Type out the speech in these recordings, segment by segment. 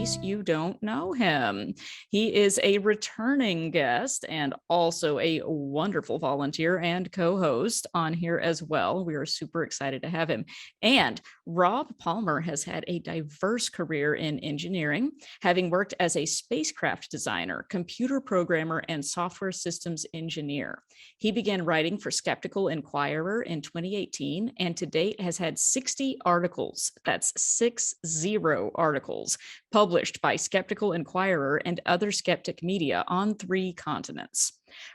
case you don't know him. He is a returning guest and also a wonderful volunteer and co-host on here as well. We are super excited to have him. And Rob Palmer has had a diverse career in engineering, having worked as a spacecraft designer, computer programmer, and software systems engineer. He began writing for Skeptical Inquirer in 2018, and to date has had 60 articles, that's 60 articles, published by Skeptical Inquirer and other skeptic media on 3 continents.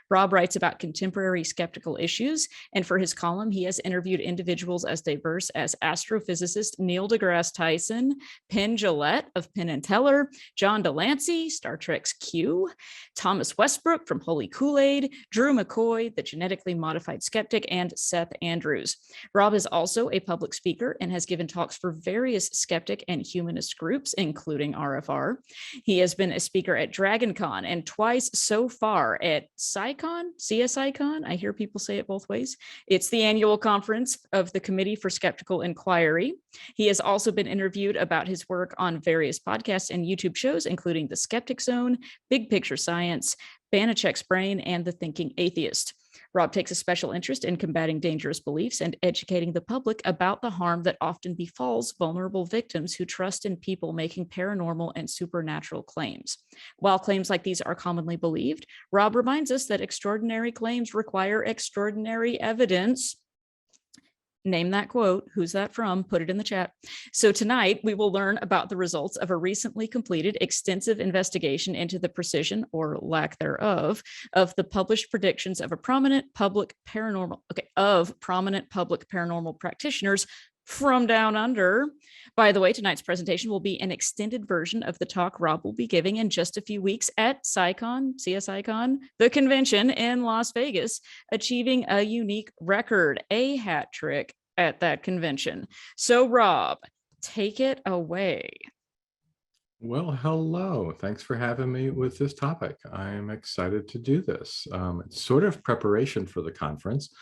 Rob writes about contemporary skeptical issues, and for his column, he has interviewed individuals as diverse as astrophysicist Neil deGrasse Tyson, Penn Jillette of Penn and Teller, John Delancey, Star Trek's Q, Thomas Westbrook from Holy Kool-Aid, Drew McCoy, the genetically modified skeptic, and Seth Andrews. Rob is also a public speaker and has given talks for various skeptic and humanist groups, including RFR. He has been a speaker at DragonCon and twice so far at CSICon. I hear people say it both ways. It's the annual conference of the Committee for Skeptical Inquiry. He has also been interviewed about his work on various podcasts and YouTube shows, including The Skeptic Zone, Big Picture Science, Banachek's Brain, and The Thinking Atheist. Rob takes a special interest in combating dangerous beliefs and educating the public about the harm that often befalls vulnerable victims who trust in people making paranormal and supernatural claims. While claims like these are commonly believed, Rob reminds us that extraordinary claims require extraordinary evidence. Name that quote. Who's that from? Put it in the chat. So tonight we will learn about the results of a recently completed extensive investigation into the precision or lack thereof of the published predictions of prominent public paranormal practitioners from down under. By the way, tonight's presentation will be an extended version of the talk Rob will be giving in just a few weeks at CSICon, the convention in Las Vegas, achieving a unique record, a hat trick at that convention. So Rob, take it away. Well, hello. Thanks for having me with this topic. I'm excited to do this. It's sort of preparation for the conference.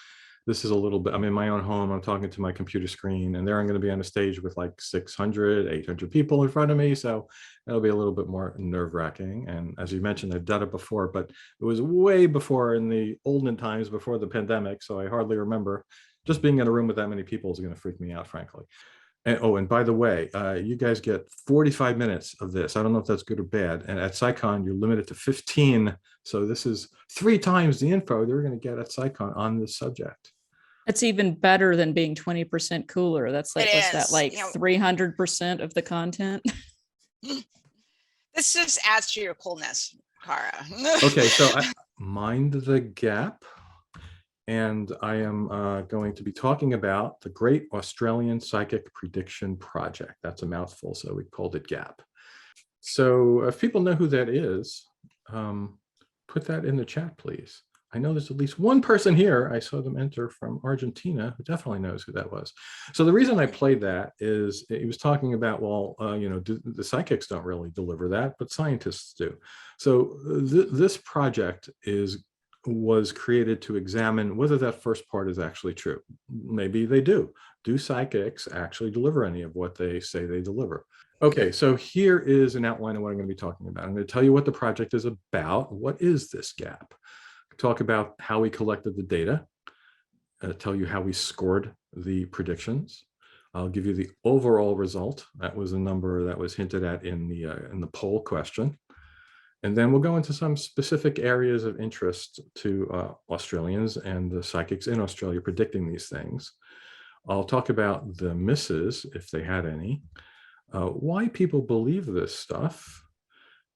This is a little bit, I'm in my own home, I'm talking to my computer screen, and there I'm going to be on a stage with like 600, 800 people in front of me. So it'll be a little bit more nerve-wracking. And as you mentioned, I've done it before, but it was way before, in the olden times before the pandemic. So I hardly remember. Just being in a room with that many people is going to freak me out, frankly. And, oh, and by the way, you guys get 45 minutes of this. I don't know if that's good or bad. And at CSICon, you're limited to 15. So this is 3 times the info they're going to get at CSICon on this subject. That's even better than being 20% cooler. That's like, what's that, like 300% of the content? This just adds to your coolness, Kara. Okay, so I mind the gap. And I am going to be talking about the Great Australian Psychic Prediction Project. That's a mouthful, so we called it GAPPP. So if people know who that is, put that in the chat, please. I know there's at least one person here, I saw them enter, from Argentina, who definitely knows who that was. So the reason I played that is he was talking about, well, the psychics don't really deliver that, but scientists do. So this project was created to examine whether that first part is actually true. Maybe they do. Do psychics actually deliver any of what they say they deliver? Okay, so here is an outline of what I'm going to be talking about. I'm going to tell you what the project is about. What is this GAPPP? Talk about how we collected the data, tell you how we scored the predictions. I'll give you the overall result. That was a number that was hinted at in the poll question. And then we'll go into some specific areas of interest to Australians and the psychics in Australia predicting these things. I'll talk about the misses, if they had any, why people believe this stuff,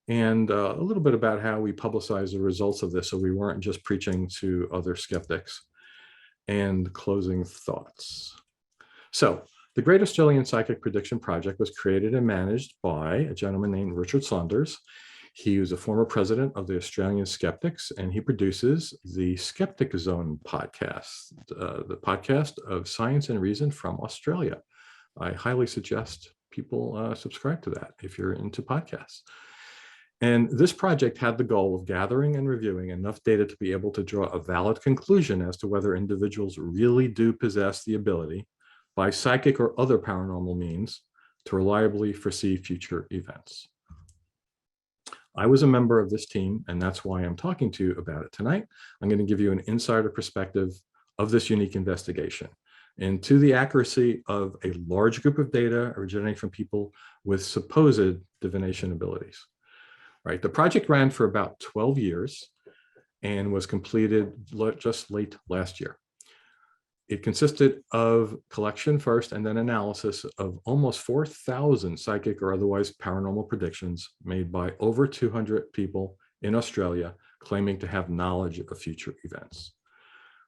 and a little bit about how we publicize the results of this so we weren't just preaching to other skeptics, and closing thoughts. So the Great Australian Psychic Prediction Project was created and managed by a gentleman named Richard Saunders. He was a former president of the Australian Skeptics, and he produces the Skeptic Zone podcast, the podcast of science and reason from Australia. I highly suggest people subscribe to that if you're into podcasts. And this project had the goal of gathering and reviewing enough data to be able to draw a valid conclusion as to whether individuals really do possess the ability, by psychic or other paranormal means, to reliably foresee future events. I was a member of this team, and that's why I'm talking to you about it tonight. I'm going to give you an insider perspective of this unique investigation into the accuracy of a large group of data originating from people with supposed divination abilities. Right? The project ran for about 12 years and was completed just late last year. It consisted of collection first and then analysis of almost 4,000 psychic or otherwise paranormal predictions made by over 200 people in Australia claiming to have knowledge of future events.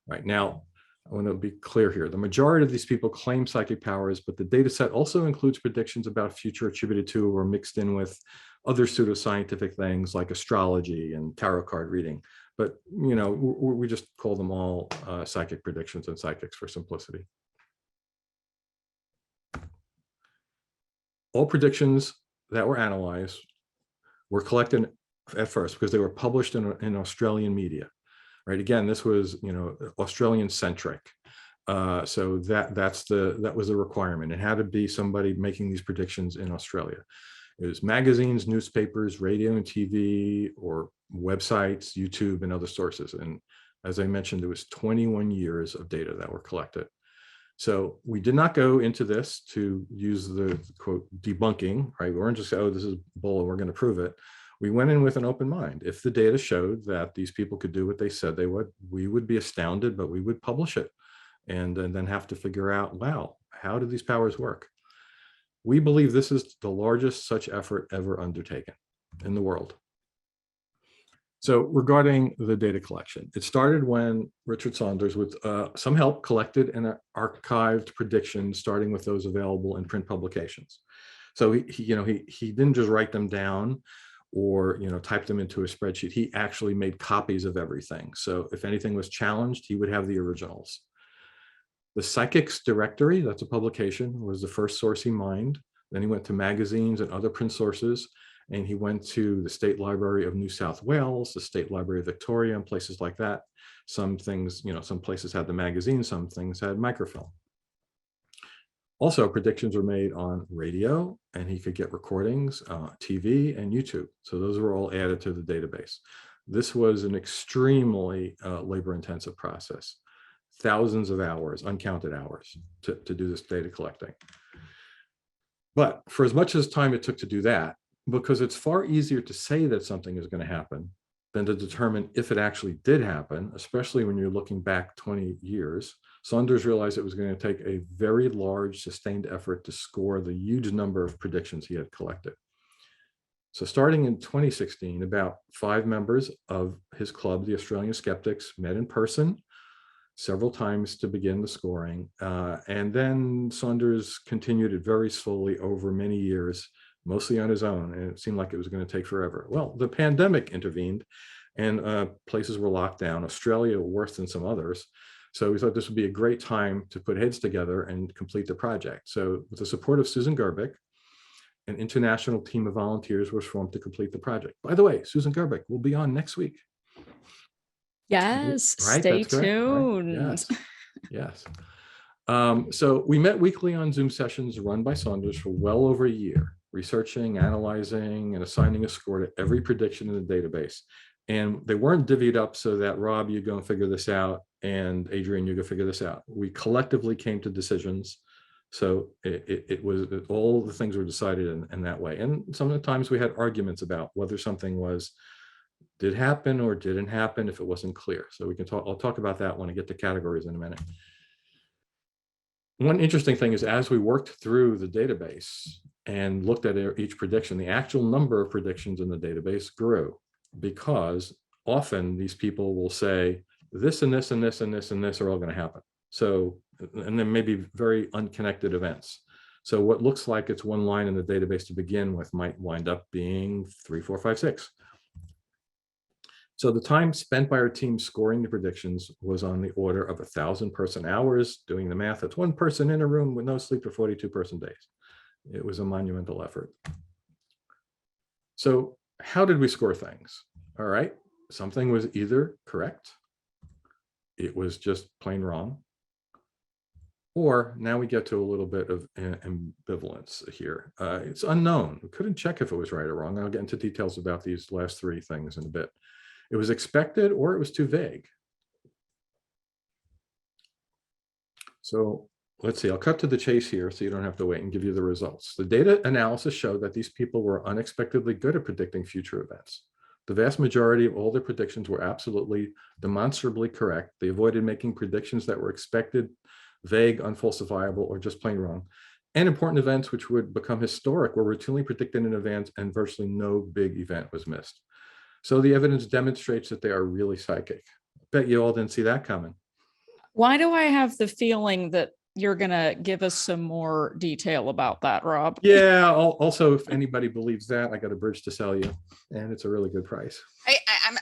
Right now, I want to be clear here. The majority of these people claim psychic powers, but the data set also includes predictions about future attributed to or mixed in with other pseudoscientific things like astrology and tarot card reading. But, you know, we just call them all psychic predictions and psychics for simplicity. All predictions that were analyzed were collected at first because they were published in Australian media. Right. Again, this was, you know, Australian centric. So that was a requirement. It had to be somebody making these predictions in Australia. It was magazines, newspapers, radio and TV, or websites, YouTube, and other sources. And as I mentioned, there was 21 years of data that were collected. So we did not go into this to use the quote debunking, right? We weren't just, oh, this is bull and we're going to prove it. We went in with an open mind. If the data showed that these people could do what they said they would, we would be astounded, but we would publish it and then have to figure out, wow, how do these powers work? We believe this is the largest such effort ever undertaken in the world. So regarding the data collection, it started when Richard Saunders, with some help, collected and archived predictions, starting with those available in print publications. So he didn't just write them down or, you know, type them into a spreadsheet. He actually made copies of everything. So if anything was challenged, he would have the originals. The Psychics Directory, that's a publication, was the first source he mined. Then he went to magazines and other print sources, and he went to the State Library of New South Wales, the State Library of Victoria, and places like that. Some things, you know, some places had the magazine, some things had microfilm. Also, predictions were made on radio, and he could get recordings, TV, and YouTube. So those were all added to the database. This was an extremely labor-intensive process. Thousands of hours, uncounted hours to do this data collecting. But for as much as time it took to do that, because it's far easier to say that something is going to happen than to determine if it actually did happen, especially when you're looking back 20 years, Saunders realized it was going to take a very large sustained effort to score the huge number of predictions he had collected. So starting in 2016, about 5 members of his club, the Australian Skeptics, met in person several times to begin the scoring. And then Saunders continued it very slowly over many years, mostly on his own, and it seemed like it was going to take forever. Well, the pandemic intervened and places were locked down, Australia worse than some others. So we thought this would be a great time to put heads together and complete the project. So with the support of Susan Gerbic, an international team of volunteers was formed to complete the project. By the way, Susan Gerbic will be on next week. Yes, Right, stay that's correct, tuned. right? Yes. So we met weekly on Zoom sessions run by Saunders for well over a year, researching, analyzing, and assigning a score to every prediction in the database. And they weren't divvied up so that Rob, you go and figure this out, and Adrian, you go figure this out. We collectively came to decisions. So it was, all the things were decided in that way. And sometimes we had arguments about whether something did happen or didn't happen if it wasn't clear. So we can talk, I'll talk about that when I get to categories in a minute. One interesting thing is, as we worked through the database and looked at each prediction, the actual number of predictions in the database grew, because often these people will say this and this and this and this and this are all going to happen. So, and then maybe very unconnected events. So what looks like it's one line in the database to begin with might wind up being 3, 4, 5, 6. So the time spent by our team scoring the predictions was on the order of 1,000 person hours. Doing the math, that's 1 person in a room with no sleep for 42 person days. It was a monumental effort. So how did we score things? All right, something was either correct, it was just plain wrong, Or now we get to a little bit of ambivalence here. It's unknown. We couldn't check if it was right or wrong. I'll get into details about these last three things in a bit. It was expected or it was too vague. So let's see, I'll cut to the chase here so you don't have to wait and give you the results. The data analysis showed that these people were unexpectedly good at predicting future events. The vast majority of all their predictions were absolutely demonstrably correct. They avoided making predictions that were expected, vague, unfalsifiable, or just plain wrong. And important events which would become historic were routinely predicted in advance, and virtually no big event was missed. So the evidence demonstrates that they are really psychic. Bet you all didn't see that coming. Why do I have the feeling that you're going to give us some more detail about that, Rob? Yeah, also, if anybody believes that, I got a bridge to sell you, and it's a really good price.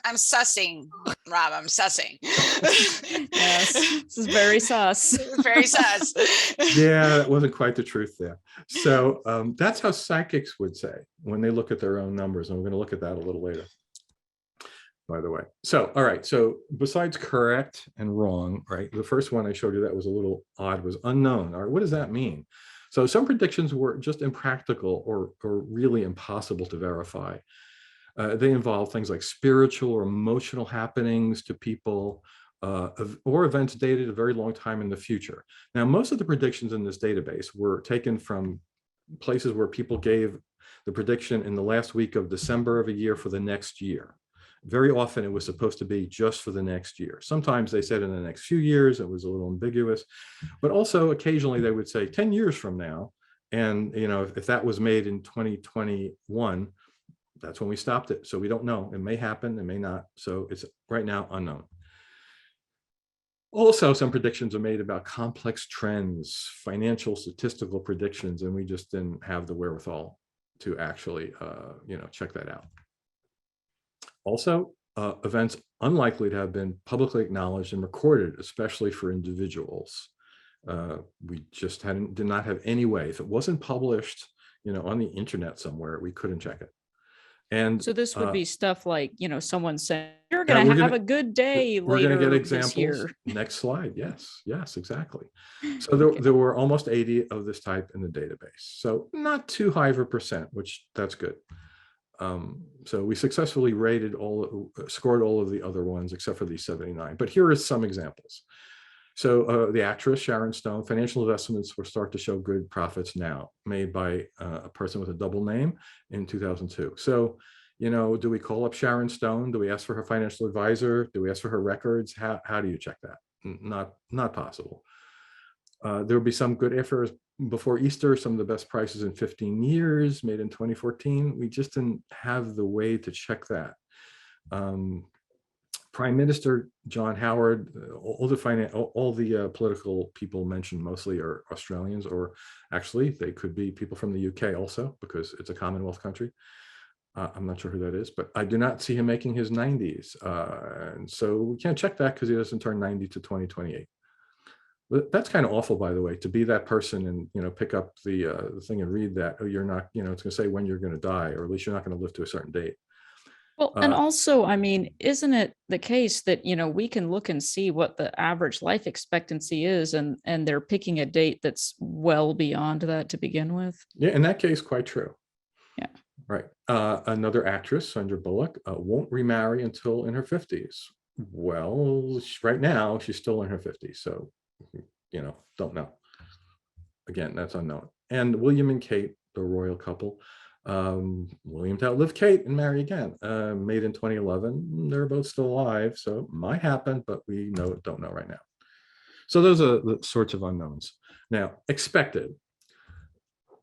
I'm sussing, Rob. I'm sussing. Yes, this is very sus. Very sus. Yeah, that wasn't quite the truth there. So that's how psychics would say when they look at their own numbers, and we're going to look at that a little later, by the way. So, all right. So besides correct and wrong, right? The first one I showed you that was a little odd was unknown. All right, what does that mean? So some predictions were just impractical or really impossible to verify. They involve things like spiritual or emotional happenings to people, or events dated a very long time in the future. Now, most of the predictions in this database were taken from places where people gave the prediction in the last week of December of a year for the next year. Very often it was supposed to be just for the next year. Sometimes they said in the next few years. It was a little ambiguous, but also occasionally they would say 10 years from now. And if that was made in 2021, that's when we stopped it. So we don't know. It may happen, it may not. So it's right now unknown. Also, some predictions are made about complex trends, financial statistical predictions, and we just didn't have the wherewithal to actually check that out. Also, events unlikely to have been publicly acknowledged and recorded, especially for individuals. We just did not have any way. If it wasn't published, on the internet somewhere, we couldn't check it. And so this would be stuff like, someone saying, you're going to have a good day we're later going to get examples. this year. Next slide. Yes, exactly. So there were almost 80 of this type in the database. So not too high of a percent, which that's good. So we successfully scored all of the other ones except for these 79. But here are some examples. So the actress Sharon Stone, financial investments will start to show good profits now, made by a person with a double name in 2002. So, do we call up Sharon Stone? Do we ask for her financial advisor? Do we ask for her records? How do you check that? Not possible. There will be some good offers before Easter, some of the best prices in 15 years, made in 2014. We just didn't have the way to check that. Prime Minister John Howard, all the political people mentioned mostly are Australians, or actually they could be people from the UK also, because it's a Commonwealth country. I'm not sure who that is, but I do not see him making his 90s. And so we can't check that because he doesn't turn 90 to 2028. But that's kind of awful, by the way, to be that person and pick up the thing and read that. Oh, you're not, it's going to say when you're going to die, or at least you're not going to live to a certain date. Well, and also, isn't it the case that, we can look and see what the average life expectancy is, and they're picking a date that's well beyond that to begin with? Yeah, in that case, quite true. Yeah. Right. Another actress, Sandra Bullock, won't remarry until in her 50s. Well, right now, she's still in her 50s. So, don't know. Again, that's unknown. And William and Kate, the royal couple, William to outlive Kate and marry again, made in 2011. They're both still alive, so it might happen, but we don't know right now. So those are the sorts of unknowns. Now, expected.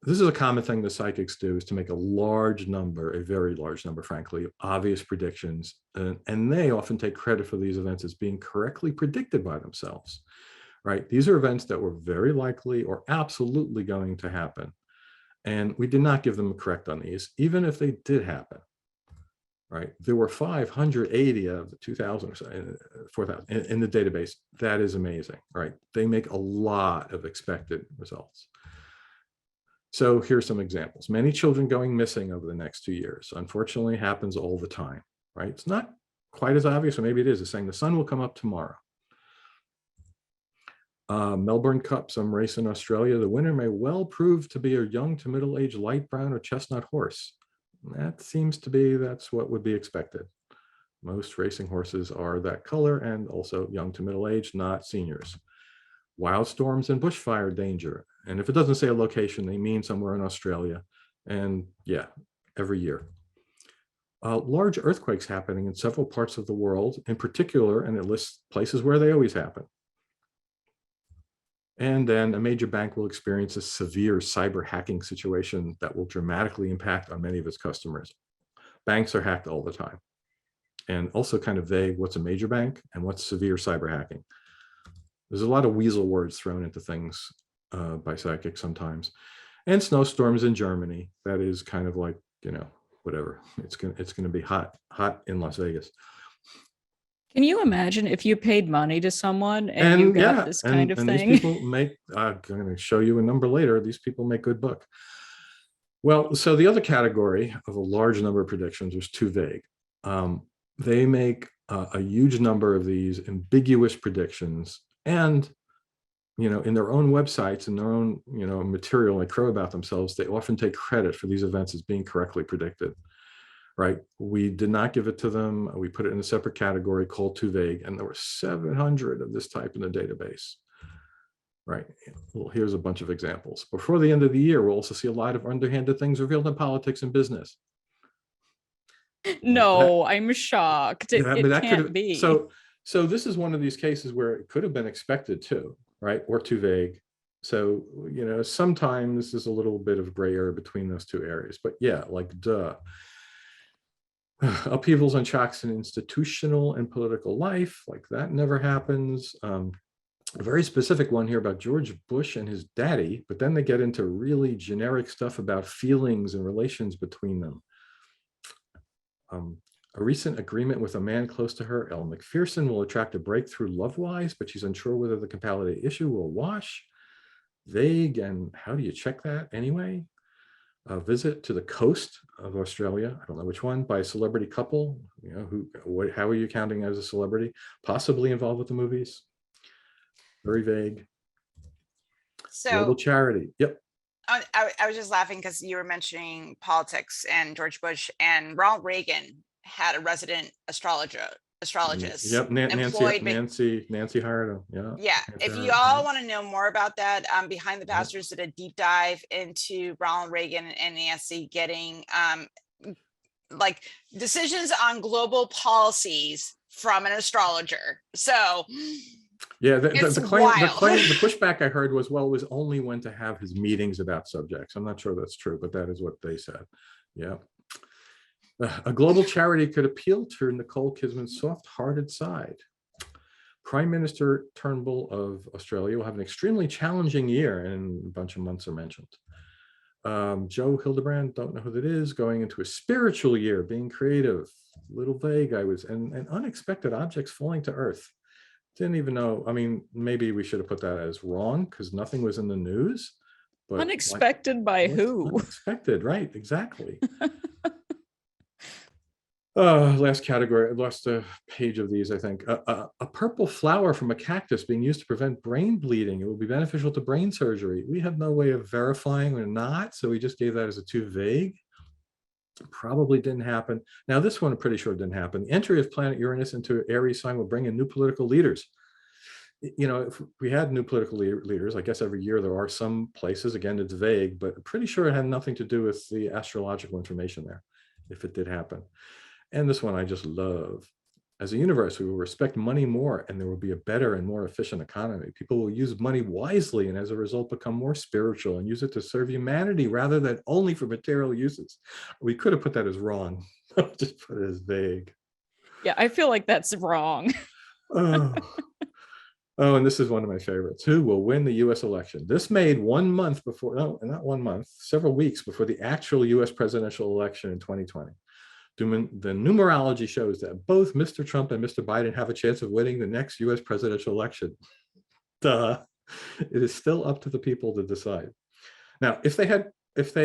This is a common thing the psychics do, is to make a large number, a very large number, frankly, of obvious predictions. And they often take credit for these events as being correctly predicted by themselves, right? These are events that were very likely or absolutely going to happen. And we did not give them a correct on these, even if they did happen, right? There were 580 of the 2,000 or so, 4,000 in the database. That is amazing, right? They make a lot of expected results. So here's some examples. Many children going missing over the next 2 years. Unfortunately, happens all the time, right? It's not quite as obvious, or maybe it is. It's saying the sun will come up tomorrow. Melbourne Cup, some race in Australia. The winner may well prove to be a young to middle-aged light brown or chestnut horse. That seems to be, that's what would be expected. Most racing horses are that color and also young to middle-aged, not seniors. Wild storms and bushfire danger. And if it doesn't say a location, they mean somewhere in Australia. And yeah, every year. Large earthquakes happening in several parts of the world in particular, and it lists places where they always happen. And then a major bank will experience a severe cyber hacking situation that will dramatically impact on many of its customers. Banks are hacked all the time. And also kind of vague, what's a major bank and what's severe cyber hacking? There's a lot of weasel words thrown into things by psychics sometimes. And snowstorms in Germany. That is kind of like, you know, whatever. It's gonna be hot in Las Vegas. Can you imagine if you paid money to someone and you got this kind of and thing? these people make, I'm going to show you a number later, these people make good book. Well, so the other category of a large number of predictions was too vague. They make a huge number of these ambiguous predictions, and you know, in their own websites and their own, you know, material they crow about themselves, they often take credit for these events as being correctly predicted. Right? We did not give it to them. We put it in a separate category called too vague, and there were 700 of this type in the database. Right? Well, here's a bunch of examples. Before the end of the year, we'll also see a lot of underhanded things revealed in politics and business. No, I'm shocked. It can't be. So this is one of these cases where it could have been expected too, right? Or too vague. So, you know, sometimes there's a little bit of gray area between those two areas, but yeah, like duh. Upheavals and shocks in institutional and political life, like that never happens. A very specific one here about George Bush and his daddy, but then they get into really generic stuff about feelings and relations between them. A recent agreement with a man close to her, Elle Macpherson, will attract a breakthrough love-wise, but she's unsure whether the compatibility issue will wash. Vague, and how do you check that anyway? A visit to the coast of Australia, I don't know which one, by a celebrity couple. You know, how are you counting as a celebrity? Possibly involved with the movies. Very vague. So Global charity. Yep. I was just laughing because you were mentioning politics and George Bush, and Ronald Reagan had a resident astrologist. Yep. Nancy hired him. Yeah. Yeah. If you all want to know more about that, Behind the Pastors did a deep dive into Ronald Reagan and Nancy getting like decisions on global policies from an astrologer. So yeah, the pushback I heard was, well, it was only when to have his meetings about subjects. I'm not sure that's true, but that is what they said. Yeah. A global charity could appeal to Nicole Kidman's soft-hearted side. Prime Minister Turnbull of Australia will have an extremely challenging year, and a bunch of months are mentioned. Joe Hildebrand, don't know who that is, going into a spiritual year, being creative, little vague, and unexpected objects falling to earth. Didn't even know. I mean, maybe we should have put that as wrong because nothing was in the news. But unexpected by who? Unexpected, right? Exactly. Last category, I lost a page of these, I think. A purple flower from a cactus being used to prevent brain bleeding. It will be beneficial to brain surgery. We have no way of verifying or not, so we just gave that as a too vague. Probably didn't happen. Now, this one I'm pretty sure didn't happen. The entry of planet Uranus into Aries sign will bring in new political leaders. You know, if we had new political leaders, I guess every year there are some places, again, it's vague, but I'm pretty sure it had nothing to do with the astrological information there, if it did happen. And this one I just love. As a universe, we will respect money more, and there will be a better and more efficient economy. People will use money wisely, and as a result, become more spiritual and use it to serve humanity rather than only for material uses. We could have put that as wrong. Just put it as vague. Yeah, I feel like that's wrong. Oh, and this is one of my favorites. Who will win the U.S. election? This made 1 month before, no, not 1 month, several weeks before the actual U.S. presidential election in 2020. The numerology shows that both Mr. Trump and Mr. Biden have a chance of winning the next U.S. presidential election. Duh. It is still up to the people to decide. Now, if they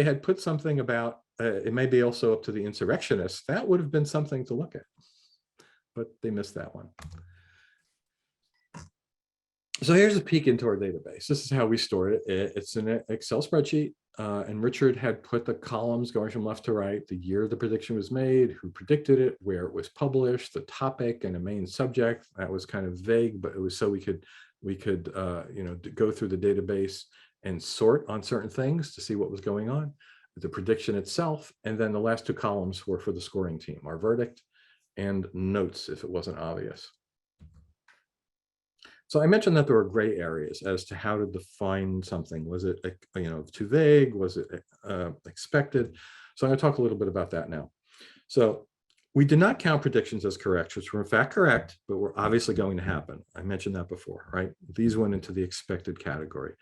had put something about, it may be also up to the insurrectionists, that would have been something to look at. But they missed that one. So here's a peek into our database. This is how we store it. It's an Excel spreadsheet. And Richard had put the columns going from left to right, the year the prediction was made, who predicted it, where it was published, the topic, and a main subject. That was kind of vague, but it was so we could go through the database and sort on certain things to see what was going on, the prediction itself, and then the last two columns were for the scoring team, our verdict and notes if it wasn't obvious. So I mentioned that there were gray areas as to how to define something. Was it, too vague? Was it expected? So I'm going to talk a little bit about that now. So we did not count predictions as correct, which were in fact correct, but were obviously going to happen. I mentioned that before, right? These went into the expected category.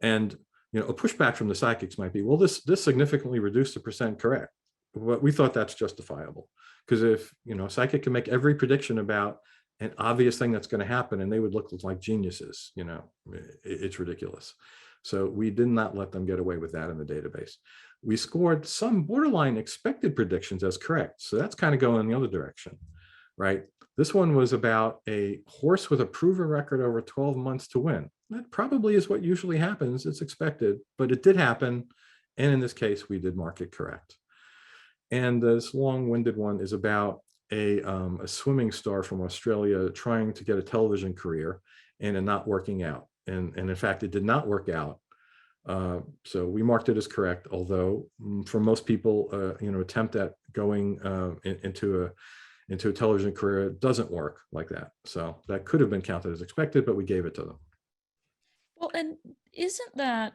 And a pushback from the psychics might be, well, this significantly reduced the percent correct. But we thought that's justifiable, because if a psychic can make every prediction about an obvious thing that's going to happen and they would look like geniuses, it's ridiculous. So we did not let them get away with that in the database. We scored some borderline expected predictions as correct. So that's kind of going in the other direction, right? This one was about a horse with a proven record over 12 months to win. That probably is what usually happens. It's expected, but it did happen. And in this case, we did mark it correct. And this long-winded one is about a swimming star from Australia trying to get a television career and it not working out. And in fact, it did not work out. So we marked it as correct, although for most people, attempt at going into a television career doesn't work like that. So that could have been counted as expected, but we gave it to them. Well, and isn't that,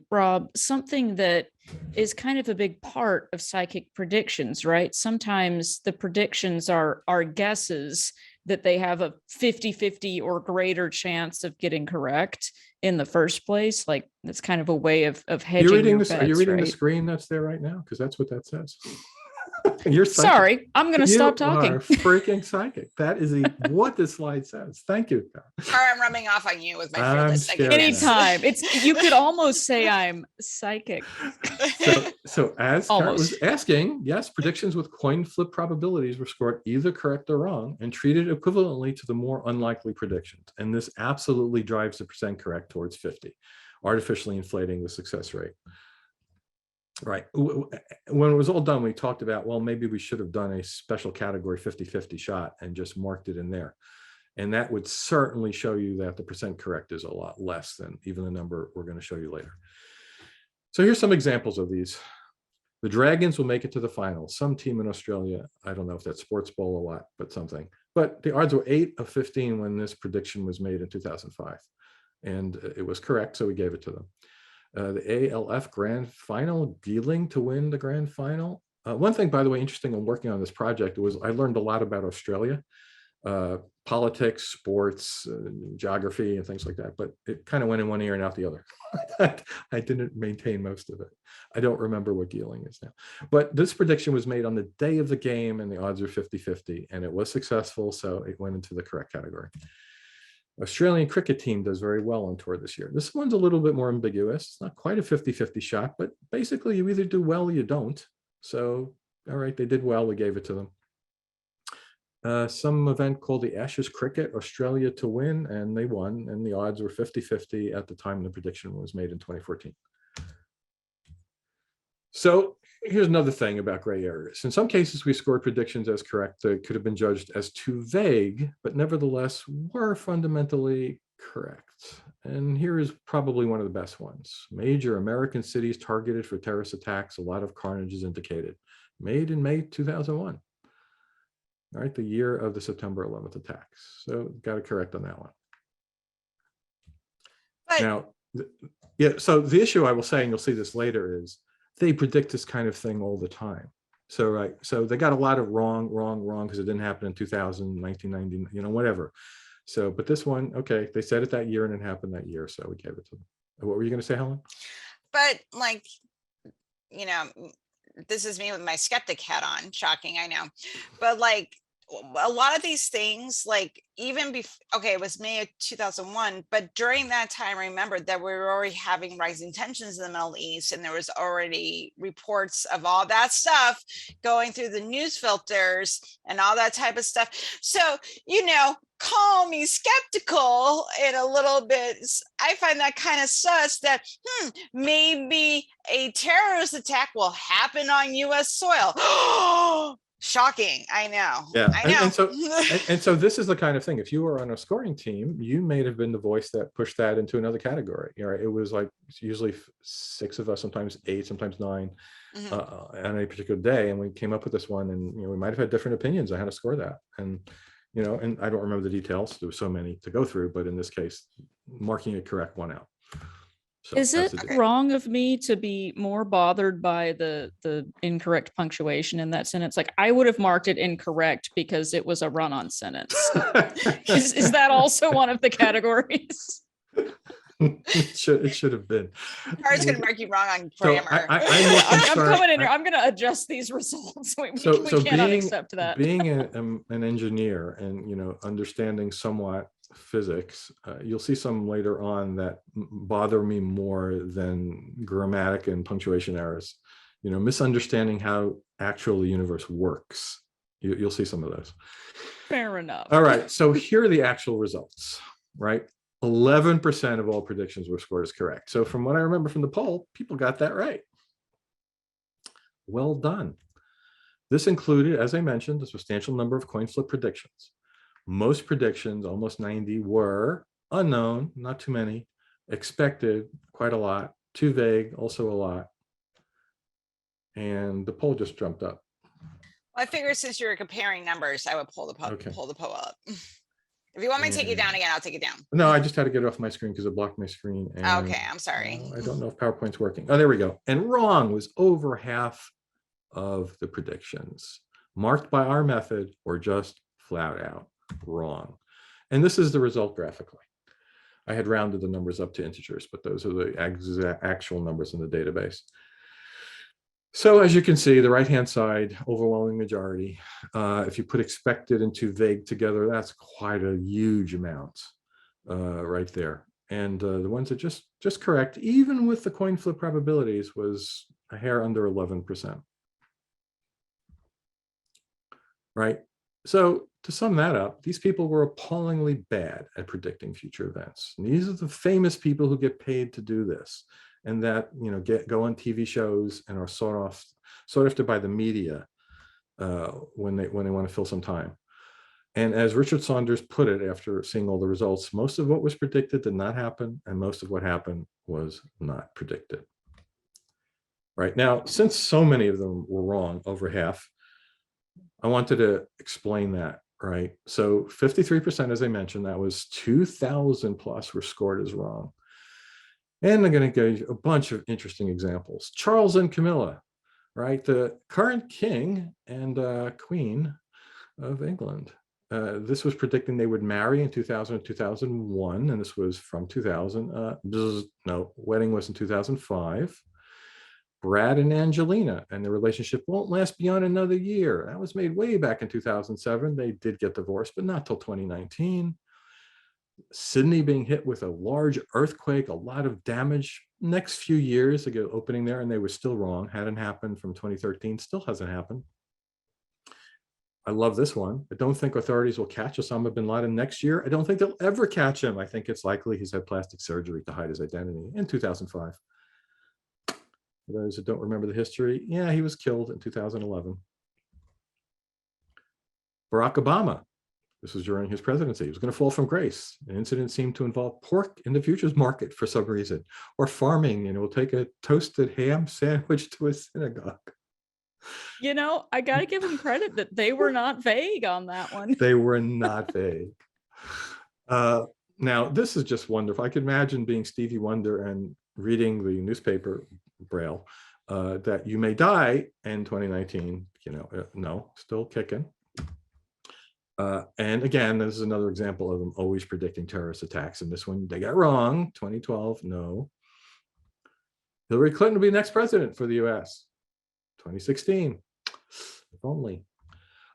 Rob, something that is kind of a big part of psychic predictions, right? Sometimes the predictions are guesses that they have a 50-50 or greater chance of getting correct in the first place. Like that's kind of a way of hedging your bets, are you reading right? the screen that's there right now? Because that's what that says. You're psychic. Sorry, I'm going to stop talking. You are freaking psychic. That is what this slide says. Thank you. Or I'm rubbing off on you with my fearless psychic. Anytime. You could almost say I'm psychic. So as Kurt was asking, yes, predictions with coin flip probabilities were scored either correct or wrong and treated equivalently to the more unlikely predictions. And this absolutely drives the percent correct towards 50, artificially inflating the success rate. Right. When it was all done, we talked about, well, maybe we should have done a special category 50-50 shot and just marked it in there. And that would certainly show you that the percent correct is a lot less than even the number we're going to show you later. So here's some examples of these. The Dragons will make it to the finals. Some team in Australia, I don't know if that's sports ball or what, but something. But the odds were 8 of 15 when this prediction was made in 2005. And it was correct, so we gave it to them. The ALF Grand Final, Geeling to win the Grand Final. One thing, by the way, interesting in working on this project was I learned a lot about Australia, politics, sports, geography, and things like that. But it kind of went in one ear and out the other. I didn't maintain most of it. I don't remember what Geeling is now. But this prediction was made on the day of the game, and the odds are 50-50, and it was successful, so it went into the correct category. Australian cricket team does very well on tour this year. This one's a little bit more ambiguous. It's not quite a 50-50 shot, but basically you either do well or you don't. So, all right, they did well. We gave it to them. Some event called the Ashes Cricket, Australia to win, and they won. And the odds were 50-50 at the time the prediction was made in 2014. So here's another thing about gray areas. In some cases, we scored predictions as correct that could have been judged as too vague, but nevertheless were fundamentally correct. And here is probably one of the best ones. Major American cities targeted for terrorist attacks. A lot of carnage is indicated. Made in May 2001. All right, the year of the September 11th attacks. So got it correct on that one. But now, yeah, so the issue I will say, and you'll see this later, is they predict this kind of thing all the time. So, right. So they got a lot of wrong, because it didn't happen in 2000, 1990, whatever. So, but this one, okay, they said it that year and it happened that year. So we gave it to them. What were you going to say, Helen? But this is me with my skeptic hat on. Shocking, I know. But a lot of these things, like even before, okay, it was May of 2001, but during that time, remember that we were already having rising tensions in the Middle East, and there was already reports of all that stuff going through the news filters and all that type of stuff. So, call me skeptical in a little bit. I find that kind of sus that maybe a terrorist attack will happen on US soil. Shocking. I know. Yeah. I know. And so this is the kind of thing, if you were on a scoring team, you may have been the voice that pushed that into another category. It was like usually 6 of us, sometimes 8, sometimes 9 on a particular day. And we came up with this one, and we might have had different opinions on how to score that. And and I don't remember the details. There were so many to go through, but in this case, marking it correct won out. So is it wrong of me to be more bothered by the incorrect punctuation in that sentence? Like, I would have marked it incorrect because it was a run-on sentence. Is that also one of the categories? It should have been. Car's gonna mark you wrong on grammar. I'm coming in here. I'm gonna adjust these results. We cannot accept that. Being an engineer and understanding somewhat physics, you'll see some later on that bother me more than grammatic and punctuation errors. Misunderstanding how actual the universe works. You'll see some of those. Fair enough. All right, so here are the actual results, right? 11% of all predictions were scored as correct. So from what I remember from the poll, people got that right. Well done. This included, as I mentioned, a substantial number of coin flip predictions. Most predictions, almost 90, were unknown, not too many, expected, quite a lot, too vague, also a lot. And the poll just jumped up. Well, I figured since you're comparing numbers, I would pull the poll up. If you want me to take it down again, I'll take it down. No, I just had to get it off my screen because it blocked my screen. And, okay, I'm sorry. I don't know if PowerPoint's working. Oh, there we go. And wrong was over half of the predictions, marked by our method or just flat out wrong. And this is the result graphically. I had rounded the numbers up to integers, but those are the actual numbers in the database. So as you can see, the right-hand side, overwhelming majority. If you put expected and too vague together, that's quite a huge amount right there. And the ones that just correct, even with the coin flip probabilities, was a hair under 11%. Right? So to sum that up, these people were appallingly bad at predicting future events. And these are the famous people who get paid to do this, and that go on TV shows and are sought after by the media when they want to fill some time. And as Richard Saunders put it after seeing all the results, most of what was predicted did not happen, and most of what happened was not predicted. Right now, since so many of them were wrong, over half, I wanted to explain that. Right, so 53%, as I mentioned, that was 2,000 plus were scored as wrong. And I'm going to give you a bunch of interesting examples. Charles and Camilla, right? The current king and queen of England. This was predicting they would marry in 2000 and 2001, and this was from 2000. No, wedding was in 2005. Brad and Angelina, and the relationship won't last beyond another year. That was made way back in 2007. They did get divorced, but not till 2019. Sydney being hit with a large earthquake, a lot of damage. Next few years ago, opening there, and they were still wrong. Hadn't happened from 2013, still hasn't happened. I love this one. I don't think authorities will catch Osama bin Laden next year. I don't think they'll ever catch him. I think it's likely he's had plastic surgery to hide his identity in 2005. For those that don't remember the history, yeah, he was killed in 2011. Barack Obama. This was during his presidency. He was going to fall from grace. An incident seemed to involve pork in the futures market for some reason, or farming, we'll take a toasted ham sandwich to a synagogue. I got to give them credit that they were not vague on that one. They were not vague. Now, this is just wonderful. I could imagine being Stevie Wonder and reading the newspaper Braille that you may die in 2019. No, still kicking. And again, this is another example of them always predicting terrorist attacks. And this one, they got wrong. 2012, no. Hillary Clinton will be the next president for the US. 2016, if only.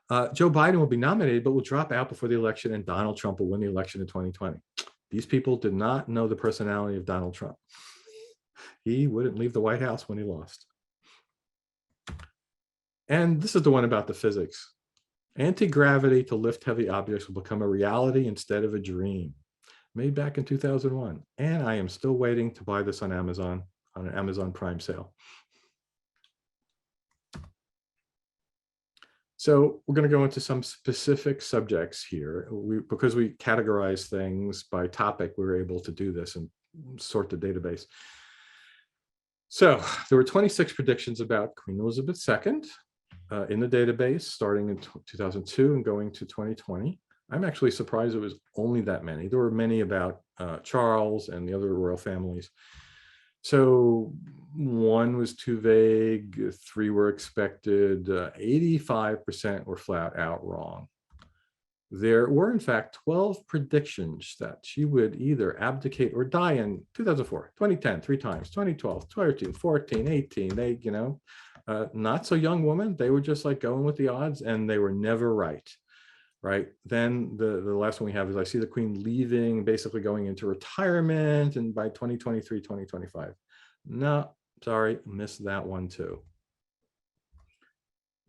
Joe Biden will be nominated, but will drop out before the election, and Donald Trump will win the election in 2020. These people did not know the personality of Donald Trump. He wouldn't leave the White House when he lost. And this is the one about the physics. Anti-gravity to lift heavy objects will become a reality instead of a dream. Made back in 2001. And I am still waiting to buy this on Amazon, on an Amazon Prime sale. So we're going to go into some specific subjects here. Because we categorize things by topic, we were able to do this and sort the database. So there were 26 predictions about Queen Elizabeth II in the database, starting in 2002 and going to 2020. I'm actually surprised it was only that many. There were many about Charles and the other royal families. So 1 was too vague, 3 were expected, 85% were flat out wrong. There were, in fact, 12 predictions that she would either abdicate or die in 2004, 2010, 3 times, 2012, 13, 14, 18. They, not so young woman. They were just like going with the odds, and they were never right. Right. Then the last one we have is I see the Queen leaving, basically going into retirement, and by 2023, 2025. No, sorry, missed that one too.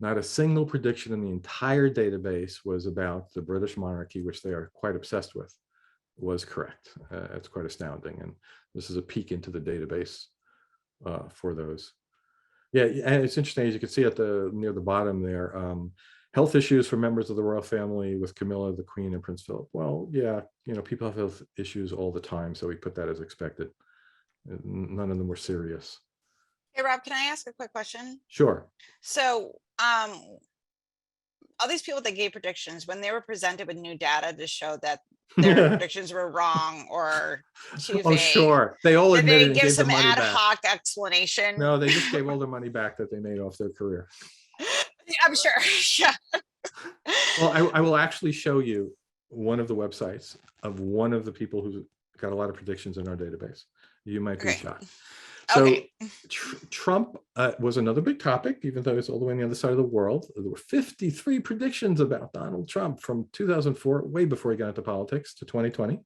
Not a single prediction in the entire database was about the British monarchy, which they are quite obsessed with, was correct. It's quite astounding. And this is a peek into the database for those. Yeah, and it's interesting, as you can see at near the bottom there, health issues for members of the royal family with Camilla, the Queen, and Prince Philip. Well, yeah, people have health issues all the time, so we put that as expected. None of them were serious. Hey, Rob, can I ask a quick question? Sure. So, all these people that gave predictions, when they were presented with new data to show that their predictions were wrong or too vague, sure. They all admitted and gave the money back. Did they give some ad hoc explanation? No, they just gave all their money back that they made off their career. I'm sure. Yeah. Well, I will actually show you one of the websites of one of the people who got a lot of predictions in our database. You might be shocked. So Trump was another big topic, even though it's all the way on the other side of the world. There were 53 predictions about Donald Trump from 2004, way before he got into politics, to 2020.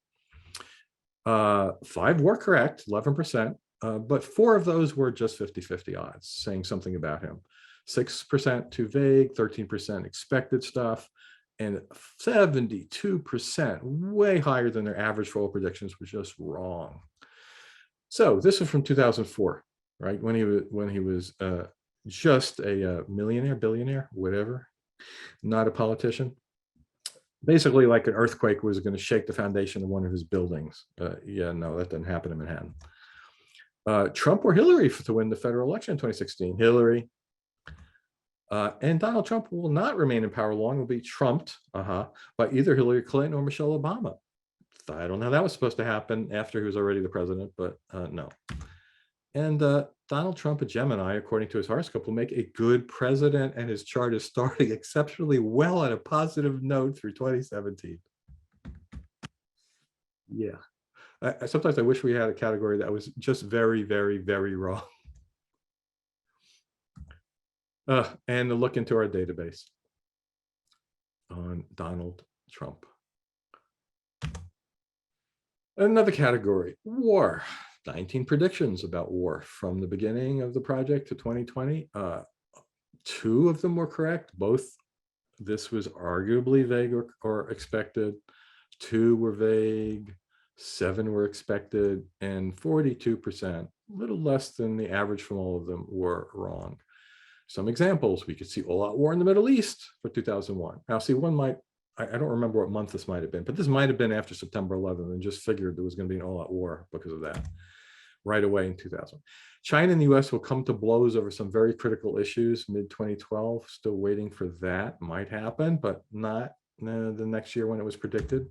5 were correct, 11%, but 4 of those were just 50-50 odds, saying something about him. 6% too vague, 13% expected stuff, and 72%, way higher than their average for all predictions, was just wrong. So this is from 2004, right? When he was just a millionaire, billionaire, whatever, not a politician. Basically, like an earthquake was going to shake the foundation of one of his buildings. Yeah, no, that didn't happen in Manhattan. Trump or Hillary to win the federal election in 2016. Hillary. And Donald Trump will not remain in power long, will be trumped by either Hillary Clinton or Michelle Obama. I don't know how that was supposed to happen after he was already the president, but no. And Donald Trump, a Gemini, according to his horoscope, will make a good president, and his chart is starting exceptionally well on a positive note through 2017. Yeah. Sometimes I wish we had a category that was just very, very, very wrong. And a look into our database on Donald Trump. Another category, war. 19 predictions about war from the beginning of the project to 2020. 2 of them were correct. Both, this was arguably vague or expected. 2 were vague. 7 were expected, and 42%, a little less than the average from all of them, were wrong. Some examples: we could see all-out war in the Middle East for 2001. Now, see, one might, I don't remember what month this might have been, but this might have been after September 11th, and just figured there was going to be an all-out war because of that right away in 2000. China and the US will come to blows over some very critical issues mid-2012. Still waiting for that. Might happen, but not the next year when it was predicted.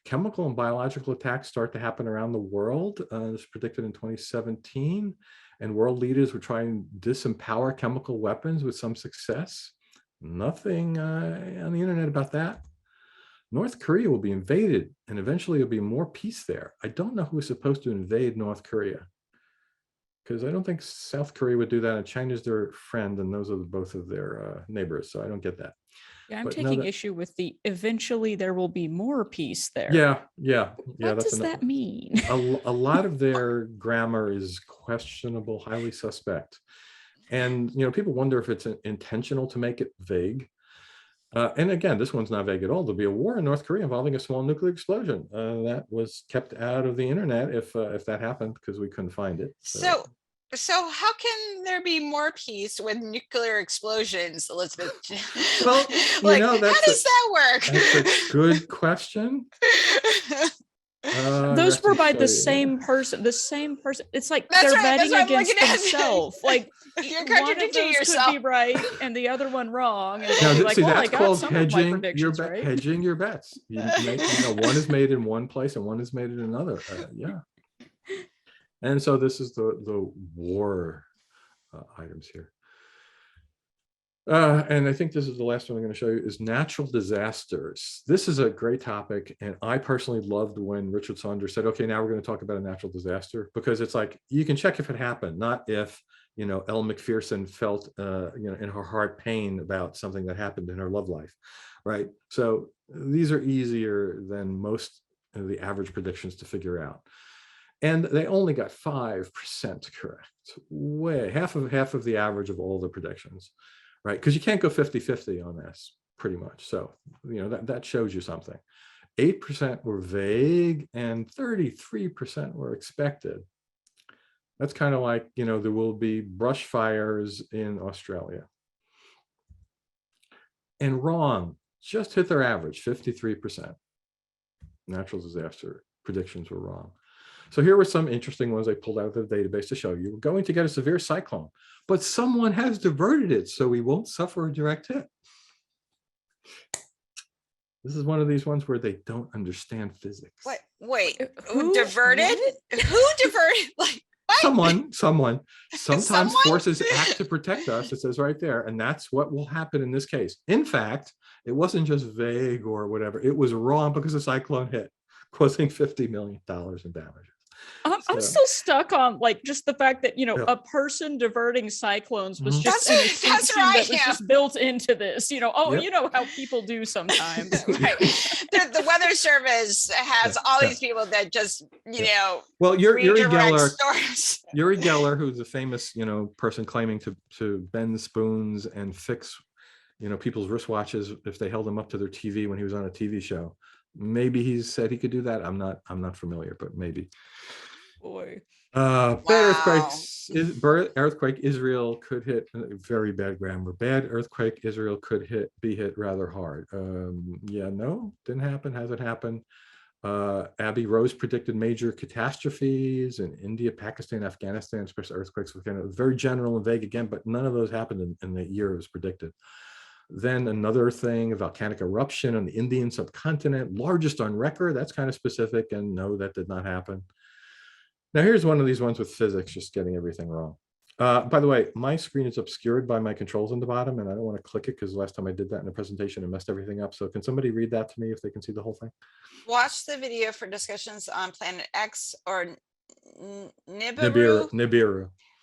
Chemical and biological attacks start to happen around the world. This was predicted in 2017, and world leaders were trying to disempower chemical weapons with some success. Nothing on the internet about that. North Korea will be invaded, and eventually there'll be more peace there. I don't know who is supposed to invade North Korea, because I don't think South Korea would do that, and China's their friend, and those are both of their neighbors, so I don't get that. Yeah, I'm But no, taking issue with the eventually there will be more peace there. yeah. What That's does that mean? a lot of their grammar is questionable, highly suspect. And, people wonder if it's intentional to make it vague. And again, this one's not vague at all. There'll be a war in North Korea involving a small nuclear explosion. That was kept out of the internet if that happened because we couldn't find it. So how can there be more peace with nuclear explosions, Elizabeth? Well, like, how does that work? That's a good question. Those were by the same person. It's like That's they're right, betting against themselves. Like you're one of contradicting those yourself. could be right and the other one wrong. And Now, they'll be like, see, well, I that's got called some of my hedging predictions right. hedging your bets. You make, one is made in one place and one is made in another. Yeah. And so this is the war items here. And I think this is the last one I'm going to show you is natural disasters. This is a great topic. And I personally loved when Richard Saunders said, okay, now we're going to talk about a natural disaster, because it's like, you can check if it happened, not if, Elle Macpherson felt, in her heart pain about something that happened in her love life, right? So these are easier than most of the average predictions to figure out. And they only got 5% correct, way half of the average of all the predictions. Right, because you can't go 50-50 on this, pretty much. So, that shows you something. 8% were vague and 33% were expected. That's kind of like, there will be brush fires in Australia. And wrong, just hit their average, 53%. Natural disaster predictions were wrong. So here were some interesting ones I pulled out of the database to show you. We're going to get a severe cyclone, but someone has diverted it so we won't suffer a direct hit. This is one of these ones where they don't understand physics. Wait, who diverted? Who diverted? Like, what? Someone. Sometimes forces act to protect us. It says right there, and that's what will happen in this case. In fact, it wasn't just vague or whatever. It was wrong because the cyclone hit, causing $50 million in damage. I'm still stuck on just the fact that a person diverting cyclones was just an assumption that was just built into this. You know how people do sometimes. Right. The Weather Service has all these people that just Well, Uri Geller, who's a famous person claiming to bend spoons and fix people's wristwatches if they held them up to their TV when he was on a TV show. Maybe he said he could do that. I'm not familiar, but maybe. Boy. Bad earthquake. Israel could hit very bad grammar. Bad earthquake. Israel could be hit rather hard. No, didn't happen. Hasn't happened. Abby Rose predicted major catastrophes in India, Pakistan, Afghanistan, especially earthquakes. Very general and vague again, but none of those happened in the year it was predicted. Then another thing, a volcanic eruption on the Indian subcontinent, largest on record. That's kind of specific, and no, that did not happen. Now here's one of these ones with physics, just getting everything wrong. By the way, my screen is obscured by my controls on the bottom, and I don't want to click it because last time I did that in a presentation, it messed everything up. So can somebody read that to me if they can see the whole thing? Watch the video for discussions on Planet X or Nibiru.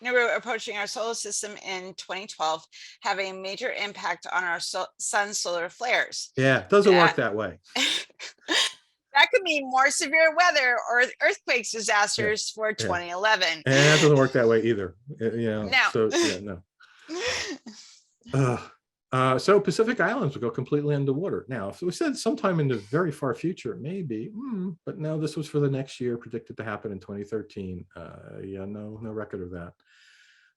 Nibiru approaching our solar system in 2012, having a major impact on our sun's solar flares. Yeah, it doesn't work that way. That could mean more severe weather or earthquakes disasters for 2011. And that doesn't work that way either. No. So Pacific Islands will go completely underwater. Now, if we said sometime in the very far future, maybe, but no, this was for the next year, predicted to happen in 2013. No record of that.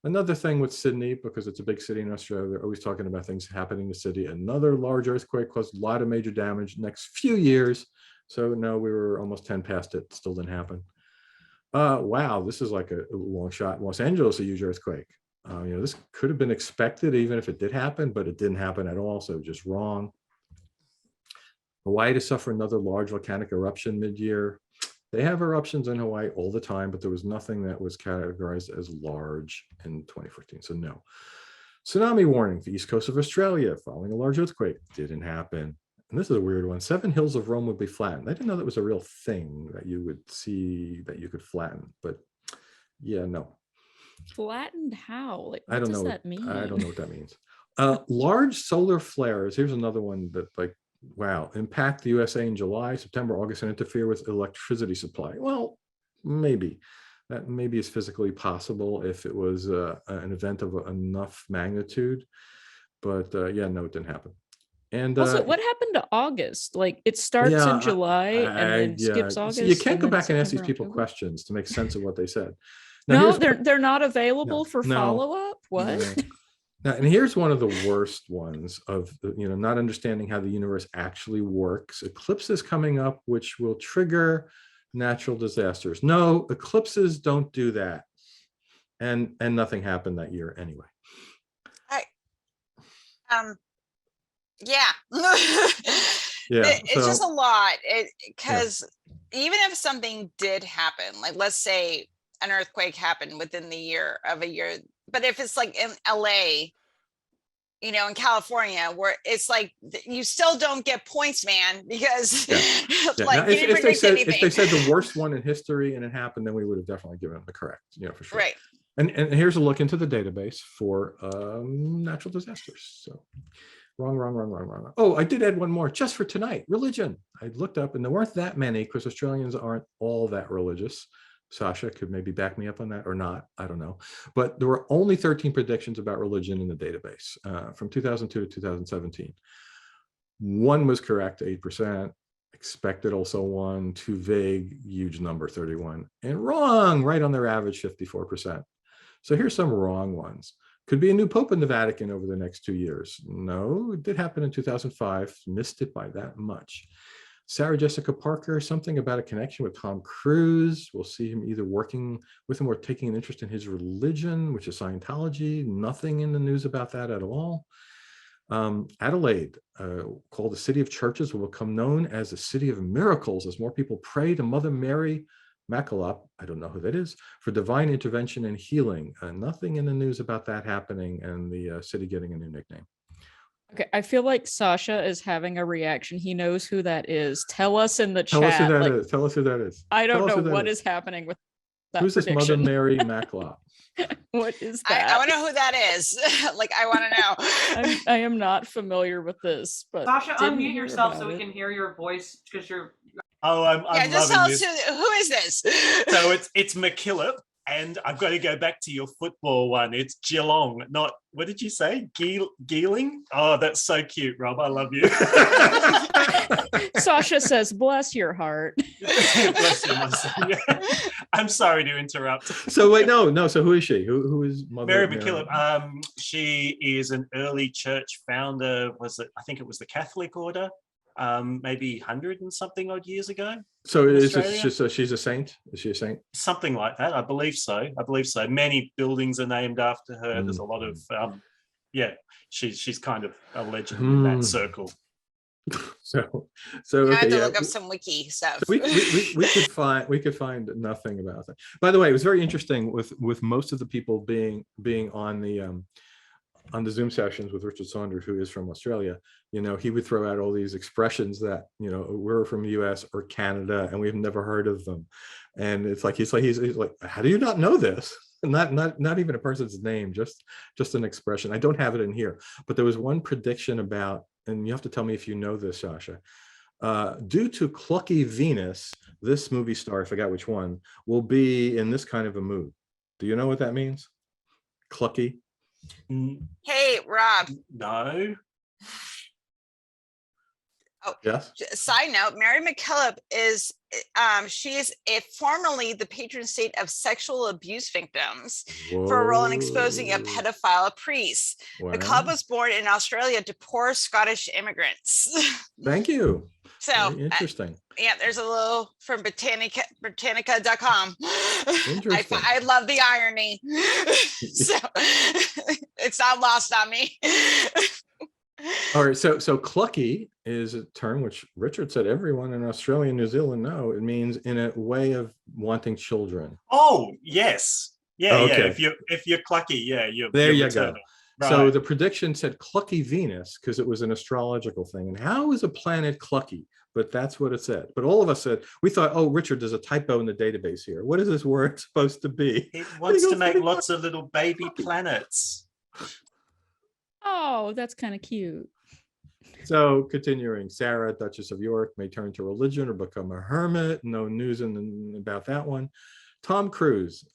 Another thing with Sydney, because it's a big city in Australia, they're always talking about things happening in the city. Another large earthquake caused a lot of major damage next few years. So no, we were almost 10 past it. Still didn't happen. Wow, this is like a long shot. Los Angeles, a huge earthquake. This could have been expected even if it did happen, but it didn't happen at all. So just wrong. Hawaii to suffer another large volcanic eruption mid-year. They have eruptions in Hawaii all the time, but there was nothing that was categorized as large in 2014. So no. Tsunami warning, the east coast of Australia following a large earthquake. Didn't happen. And this is a weird one. 7 hills of Rome would be flattened. I didn't know that was a real thing that you would see that you could flatten, but yeah, no. Flattened how? What I don't does know that mean? I don't know what that means. Large solar flares. Here's another one that, like, wow, impact the USA in July, September, August, and interfere with electricity supply. Well, maybe. That maybe is physically possible if it was an event of enough magnitude. But yeah, no, it didn't happen. And Also, what happened to August? Like it starts in July and then skips yeah. August. So you can't go then back and ask these September, people October? questions to make sense of what they said. Now, No, here's they're not available for no, follow-up. What? no. Now, and here's one of the worst ones of not understanding how the universe actually works. Eclipses coming up, which will trigger natural disasters. No, eclipses don't do that, and nothing happened that year anyway. Yeah. Yeah, It's just a lot. Because even if something did happen, like let's say an earthquake happened within the year, but if it's like in LA, in California, where it's like you still don't get points, man, because like now, you didn't predict anything. If they said the worst one in history and it happened, then we would have definitely given them the correct, for sure. Right. And here's a look into the database for natural disasters. So wrong. Oh, I did add one more just for tonight. Religion. I looked up and there weren't that many because Australians aren't all that religious. Sasha could maybe back me up on that or not. I don't know. But there were only 13 predictions about religion in the database from 2002 to 2017. One was correct, 8%. Expected also one. Too vague, huge number, 31. And wrong, right on their average, 54%. So here's some wrong ones. Could be a new pope in the Vatican over the next 2 years. No, it did happen in 2005. Missed it by that much. Sarah Jessica Parker, something about a connection with Tom Cruise. We'll see him either working with him or taking an interest in his religion, which is Scientology. Nothing in the news about that at all. Adelaide, called the City of Churches, will become known as the City of Miracles as more people pray to Mother Mary MacAlop, I don't know who that is, for divine intervention and healing. Nothing in the news about that happening and the city getting a new nickname. Okay, I feel like Sasha is having a reaction. He knows who that is. Tell us in the Tell chat. us who that is. Tell us who that is. I don't know what is happening with that Who's prediction. this Mother Mary MacAlop? What is that? I want to know who that is. Like, I want to know. I am not familiar with this, but Sasha, unmute yourself so we can hear your voice because you're. Oh, I'm just loving tell us who is this? So it's McKillop, and I've got to go back to your football one. It's Geelong, not, what did you say? Geeling? Oh, that's so cute, Rob. I love you. Sasha says, bless your heart. Bless you, my son. Yeah. I'm sorry to interrupt. So wait, no. So who is she? Who is Mother Mary Mary? McKillop? She is an early church founder. I think it was the Catholic order. Maybe 100 and something odd years ago. So is it just she's a saint? Is she a saint? Something like that. I believe so. Many buildings are named after her. There's a lot of she's kind of a legend in that circle. So okay, I have to look up some wiki stuff. So we could find nothing about that. By the way, it was very interesting with most of the people being on the Zoom sessions with Richard Saunders, who is from Australia. He would throw out all these expressions that we're from the US or Canada and we've never heard of them. And it's like he's like, how do you not know this? Not even a person's name, just an expression. I don't have it in here, but there was one prediction about, and you have to tell me if you know this, Sasha. Due to Clucky Venus, this movie star, I forgot which one, will be in this kind of a mood. Do you know what that means? Clucky? Hey, Rob. No. Oh, yes. Side note: Mary McKillop is she's formerly the patron saint of sexual abuse victims. Whoa. For a role in exposing a pedophile priest. Wow. The club was born in Australia to poor Scottish immigrants. Thank you. So very interesting. There's a little from Britannica.com. Interesting. I love the irony. So it's not lost on me. All right, so clucky is a term which Richard said everyone in Australia and New Zealand know. It means in a way of wanting children. Oh, yes. Yeah, okay. Yeah. If you're clucky, you're there you maternal. go. Right. So the prediction said clucky Venus because it was an astrological thing. And how is a planet clucky? But that's what it said. But all of us said, we thought, oh, Richard, there's a typo in the database here. What is this word supposed to be? It wants to make lots of little baby planets. Oh, that's kind of cute. So continuing, Sarah, Duchess of York, may turn to religion or become a hermit. No news about that one. Tom Cruise,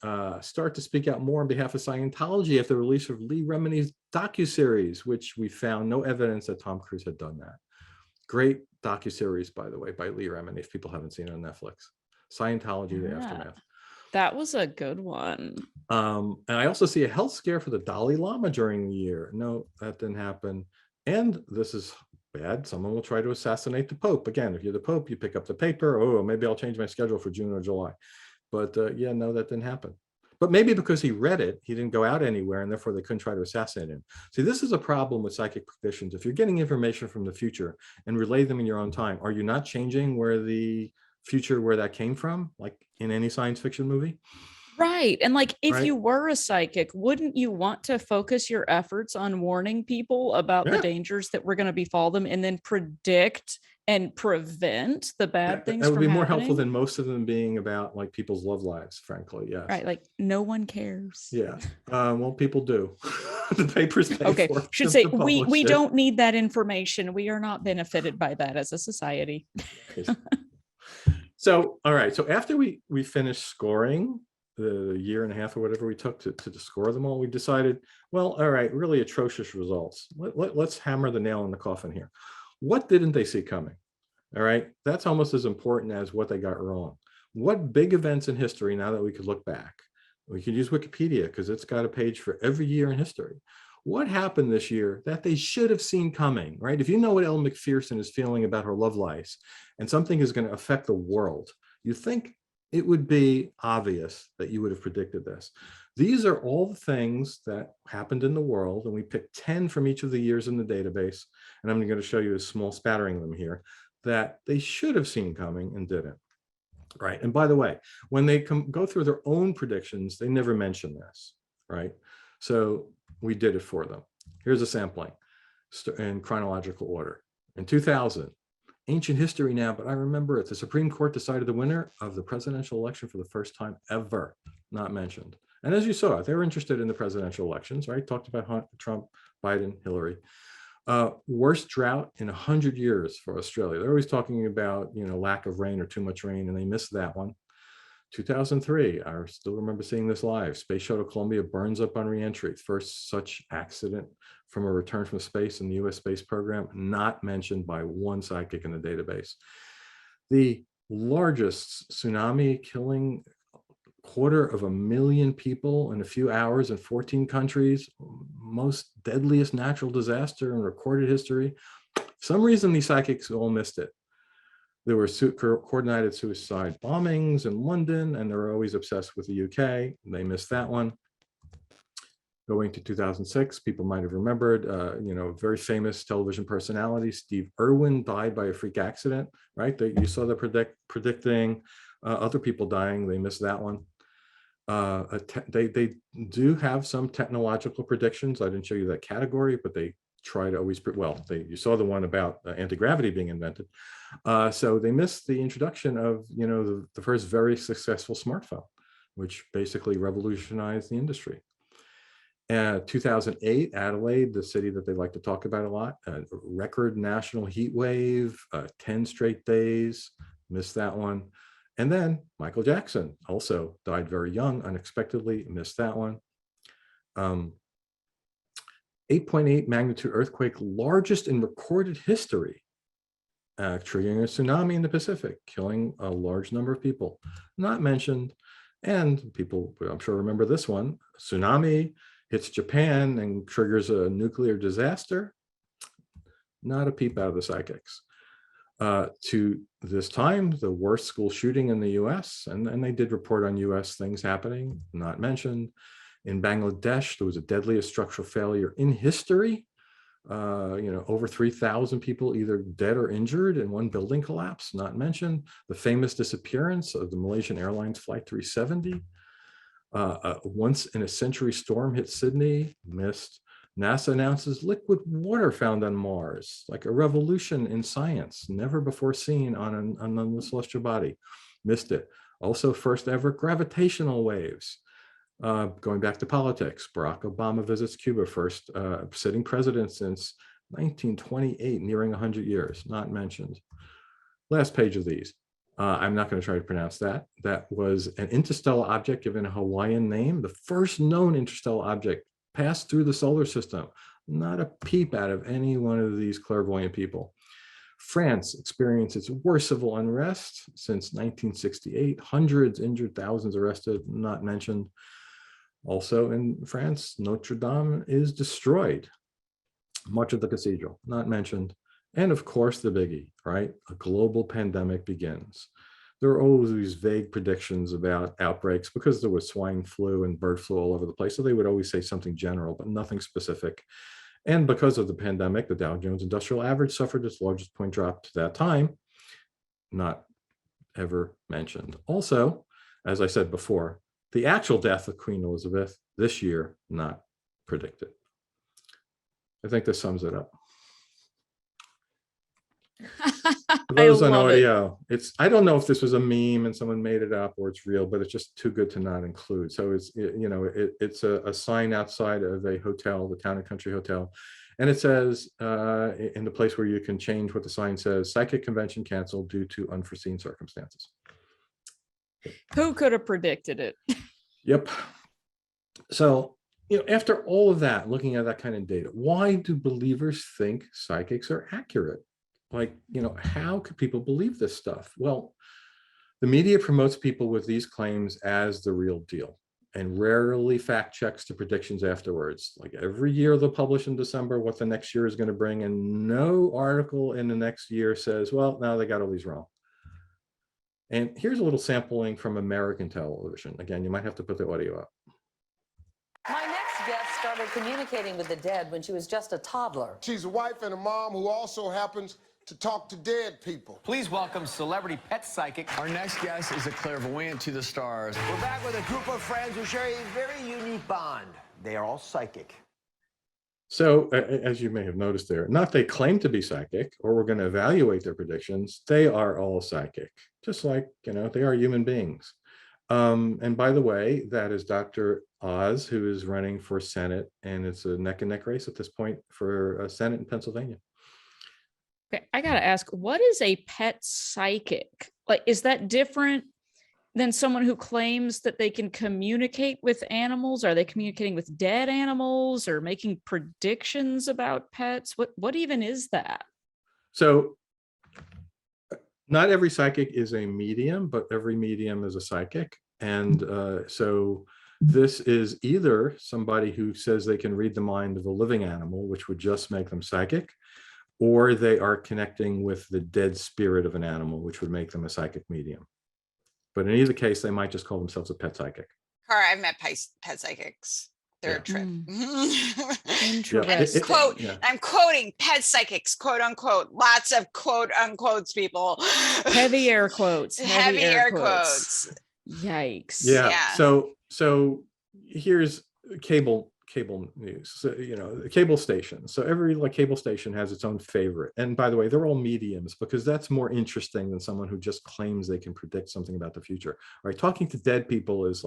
start to speak out more on behalf of Scientology after the release of Lee Remini's docuseries, which we found no evidence that Tom Cruise had done that. Great docuseries, by the way, by Lee Remini, if people haven't seen it on Netflix. Scientology, the Aftermath. That was a good one. And I also see a health scare for the Dalai Lama during the year. No, that didn't happen. And this is bad. Someone will try to assassinate the Pope. Again, if you're the Pope, you pick up the paper. Oh, maybe I'll change my schedule for June or July. But yeah, no, that didn't happen. But maybe because he read it, he didn't go out anywhere, and therefore they couldn't try to assassinate him. See, this is a problem with psychic predictions. If you're getting information from the future and relay them in your own time, are you not changing where the future, where that came from, like in any science fiction movie? Right. And like, if Right. you were a psychic, wouldn't you want to focus your efforts on warning people about the Yeah. dangers that were going to befall them and then predict and prevent the bad things That would from be more happening? helpful than most of them being about like people's love lives, frankly. Yes. Right. Like, no one cares. Yeah. Well, people do. The papers pay Okay. for Should them say to we publish it. don't need that information. We are not benefited by that as a society. So, all right. So after we finished scoring the year and a half or whatever we took to score them all, we decided, well, all right, really atrocious results. Let's hammer the nail in the coffin here. What didn't they see coming? All right. That's almost as important as what they got wrong. What big events in history, now that we could look back, we could use Wikipedia because it's got a page for every year in history. What happened this year that they should have seen coming, right? If you know what Elle Macpherson is feeling about her love life and something is going to affect the world, you think it would be obvious that you would have predicted this. These are all the things that happened in the world, and we picked 10 from each of the years in the database, and I'm going to show you a small spattering of them here, that they should have seen coming and didn't. Right. And by the way, when they go through their own predictions, they never mention this. Right. So we did it for them. Here's a sampling in chronological order. In 2000, ancient history now, but I remember it. The Supreme Court decided the winner of the presidential election for the first time ever, not mentioned. And as you saw, they were interested in the presidential elections, right? Talked about Trump, Biden, Hillary. Worst drought in 100 years for Australia. They're always talking about, lack of rain or too much rain, and they missed that one. 2003, I still remember seeing this live. Space Shuttle Columbia burns up on reentry. First such accident from a return from space in the US space program, not mentioned by one psychic in the database. The largest tsunami killing 250,000 people in a few hours in 14 countries, most deadliest natural disaster in recorded history. For some reason, these psychics all missed it. There were coordinated suicide bombings in London, and they were always obsessed with the UK. They missed that one. Going to 2006, people might have remembered, very famous television personality, Steve Irwin, died by a freak accident, right? You saw the predicting other people dying. They missed that one. They do have some technological predictions. I didn't show you that category, but they try to always, you saw the one about anti-gravity being invented. So they missed the introduction of, the first very successful smartphone, which basically revolutionized the industry. 2008, Adelaide, the city that they like to talk about a lot, record national heat wave, 10 straight days, missed that one. And then Michael Jackson also died very young, unexpectedly, missed that one. 8.8 magnitude earthquake, largest in recorded history, triggering a tsunami in the Pacific, killing a large number of people, not mentioned. And people, I'm sure, remember this one. Tsunami hits Japan and triggers a nuclear disaster. Not a peep out of the psychics. To this time, the worst school shooting in the US, and they did report on US things happening, not mentioned. In Bangladesh, there was a deadliest structural failure in history. Over 3,000 people either dead or injured in one building collapse, not mentioned. The famous disappearance of the Malaysian Airlines Flight 370. Once in a century storm hit Sydney, missed. NASA announces liquid water found on Mars, like a revolution in science, never before seen on the celestial body, missed it. Also, first ever gravitational waves. Going back to politics, Barack Obama visits Cuba, first sitting president since 1928, nearing 100 years, not mentioned. Last page of these. I'm not going to try to pronounce that. That was an interstellar object given a Hawaiian name. The first known interstellar object passed through the solar system. Not a peep out of any one of these clairvoyant people. France experienced its worst civil unrest since 1968. Hundreds injured, thousands arrested, not mentioned. Also in France, Notre Dame is destroyed. Much of the cathedral, not mentioned. And of course, the biggie, right? A global pandemic begins. There are always these vague predictions about outbreaks because there was swine flu and bird flu all over the place. So they would always say something general, but nothing specific. And because of the pandemic, the Dow Jones Industrial Average suffered its largest point drop to that time, not ever mentioned. Also, as I said before, the actual death of Queen Elizabeth this year, not predicted. I think this sums it up. For those on audio, I don't know if this was a meme and someone made it up or it's real, but it's just too good to not include. So it's a sign outside of a hotel, the Town and Country Hotel, and it says in the place where you can change what the sign says, psychic convention canceled due to unforeseen circumstances. Who could have predicted it? Yep. So, after all of that, looking at that kind of data, why do believers think psychics are accurate? Like, how could people believe this stuff? Well, the media promotes people with these claims as the real deal and rarely fact checks the predictions afterwards. Like every year they'll publish in December what the next year is going to bring, and no article in the next year says, well, now they got all these wrong. And here's a little sampling from American television. Again, you might have to put the audio up. My next guest started communicating with the dead when she was just a toddler. She's a wife and a mom who also happens to talk to dead people. Please welcome celebrity pet psychic. Our next guest is a clairvoyant to the stars. We're back with a group of friends who share a very unique bond. They are all psychic. So as you may have noticed there, not they claim to be psychic or we're going to evaluate their predictions. They are all psychic, just like, they are human beings. And by the way, that is Dr. Oz, who is running for Senate, and it's a neck and neck race at this point for Senate in Pennsylvania. Okay, I gotta ask, what is a pet psychic? Like, is that different than someone who claims that they can communicate with animals? Are they communicating with dead animals or making predictions about pets? What even is that? So not every psychic is a medium, but every medium is a psychic. And so this is either somebody who says they can read the mind of a living animal, which would just make them psychic, or they are connecting with the dead spirit of an animal, which would make them a psychic medium. But in either case, they might just call themselves a pet psychic. Cara, I've met pet psychics. They're a trip. Interesting. Quote, I'm quoting pet psychics, quote unquote, lots of quote unquotes, people. Heavy air quotes. Heavy air quotes. Yikes. Yeah. So here's cable news. So, the cable station. So every cable station has its own favorite. And by the way, they're all mediums because that's more interesting than someone who just claims they can predict something about the future. All right, talking to dead people is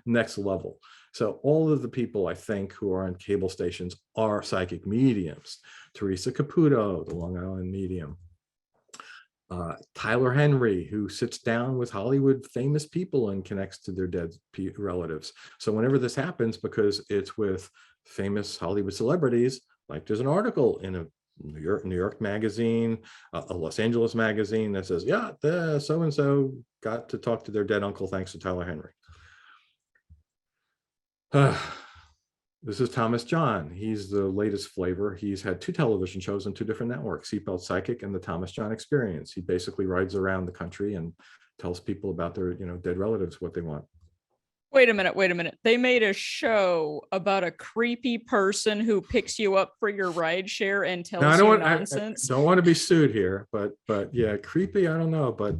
next level. So all of the people I think who are on cable stations are psychic mediums. Teresa Caputo, the Long Island medium. Tyler Henry, who sits down with Hollywood famous people and connects to their dead relatives. So whenever this happens, because it's with famous Hollywood celebrities, like there's an article in a New York magazine, a Los Angeles magazine that says, yeah, the so-and-so got to talk to their dead uncle thanks to Tyler Henry. This is Thomas John. He's the latest flavor. He's had 2 television shows on 2 different networks, Seatbelt Psychic and the Thomas John Experience. He basically rides around the country and tells people about their, dead relatives, what they want. Wait a minute. They made a show about a creepy person who picks you up for your ride share and tells you nonsense. I don't want to be sued here, but yeah, creepy, I don't know, but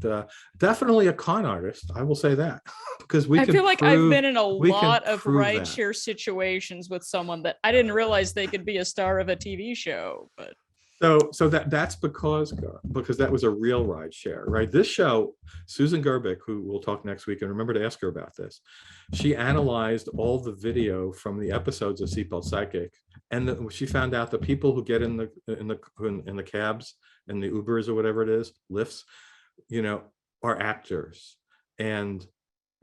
definitely a con artist. I will say that because I feel like I've been in a lot of ride share situations with someone that I didn't realize they could be a star of a TV show, but So that's because that was a real ride share, right? This show, Susan Gerbic, who we'll talk next week, and remember to ask her about this. She analyzed all the video from the episodes of Seatbelt Psychic, and she found out the people who get in the cabs and the Ubers or whatever it is, lifts, are actors. And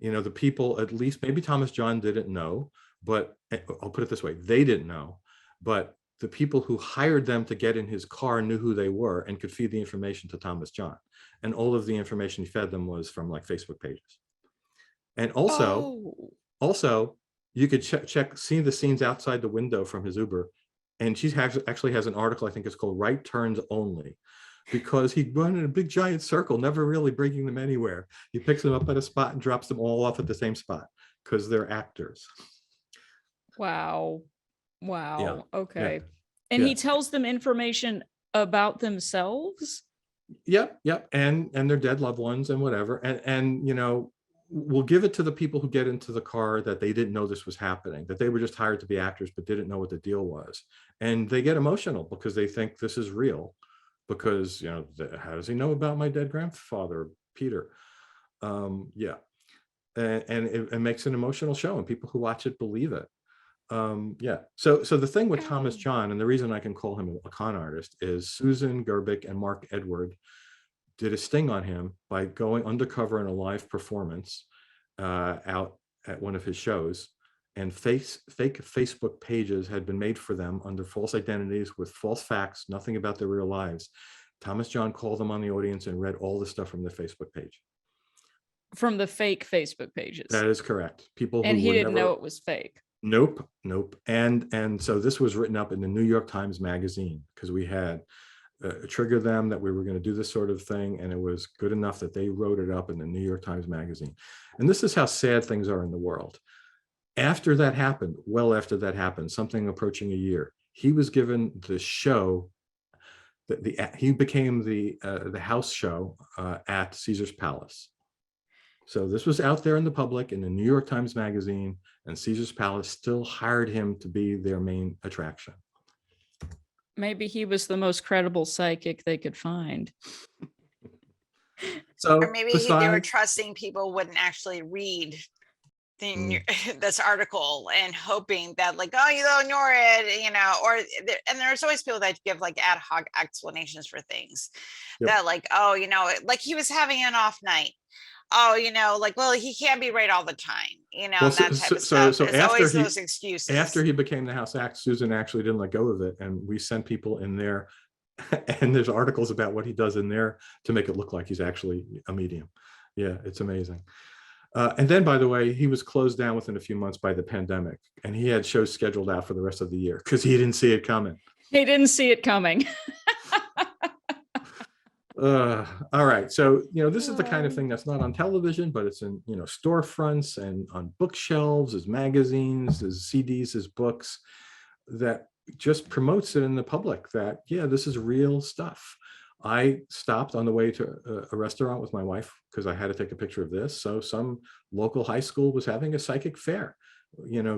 the people, at least maybe Thomas John didn't know, but I'll put it this way, they didn't know, but the people who hired them to get in his car knew who they were and could feed the information to Thomas John. And all of the information he fed them was from like Facebook pages. And also you could see the scenes outside the window from his Uber. And she actually has an article, I think it's called Right Turns Only, because he run in a big giant circle, never really bringing them anywhere. He picks them up at a spot and drops them all off at the same spot because they're actors. Wow. Yeah. Okay. Yeah. And Yeah. he tells them information about themselves? Yep. And their dead loved ones and whatever. And we'll give it to the people who get into the car that they didn't know this was happening, that they were just hired to be actors but didn't know what the deal was. And they get emotional because they think this is real. Because, how does he know about my dead grandfather, Peter? Yeah. And it makes an emotional show, and people who watch it believe it. Yeah. So the thing with Thomas John, and the reason I can call him a con artist, is Susan Gerbic and Mark Edward did a sting on him by going undercover in a live performance out at one of his shows, and fake Facebook pages had been made for them under false identities with false facts, nothing about their real lives. Thomas John called them on the audience and read all the stuff from the Facebook page. From the fake Facebook pages. That is correct. People who and he were didn't never... know it was fake. Nope. And so this was written up in the New York Times Magazine because we had triggered them that we were going to do this sort of thing, and it was good enough that they wrote it up in the New York Times Magazine. And this is how sad things are in the world. After that happened, something approaching a year, he was given the show. He became the house show at Caesar's Palace. So this was out there in the public in the New York Times Magazine, and Caesar's Palace still hired him to be their main attraction. Maybe he was the most credible psychic they could find. So, or maybe they were trusting people wouldn't actually read this article and hoping that like, oh, you don't ignore it, and there's always people that give like ad hoc explanations for things. Yep. That like, oh, like he was having an off night. Oh, like, well, he can't be right all the time, well, that type of stuff. So there's always those excuses. After he became the house act, Susan actually didn't let go of it, and we sent people in there, and there's articles about what he does in there to make it look like he's actually a medium. Yeah, it's amazing. And then, by the way, he was closed down within a few months by the pandemic, and he had shows scheduled out for the rest of the year because he didn't see it coming. He didn't see it coming. All right. So, this is the kind of thing that's not on television, but it's in, storefronts and on bookshelves, as magazines, as CDs, as books, that just promotes it in the public that, yeah, this is real stuff. I stopped on the way to a restaurant with my wife because I had to take a picture of this. So some local high school was having a psychic fair.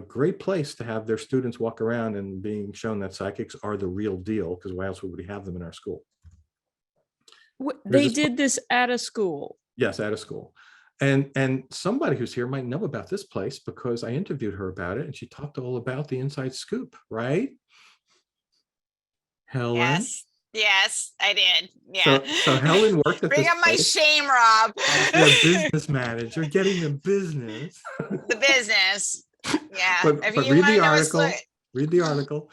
Great place to have their students walk around and being shown that psychics are the real deal, because why else would we have them in our school? They did this at a school. Yes, at a school. And somebody who's here might know about this place because I interviewed her about it, and she talked all about the inside scoop, right? Helen? Yes, I did. Yeah. So Helen worked at Bring this up my place. shame, Rob. The business manager, getting the business. The business. Yeah. But if you read want the to know article. Read the article.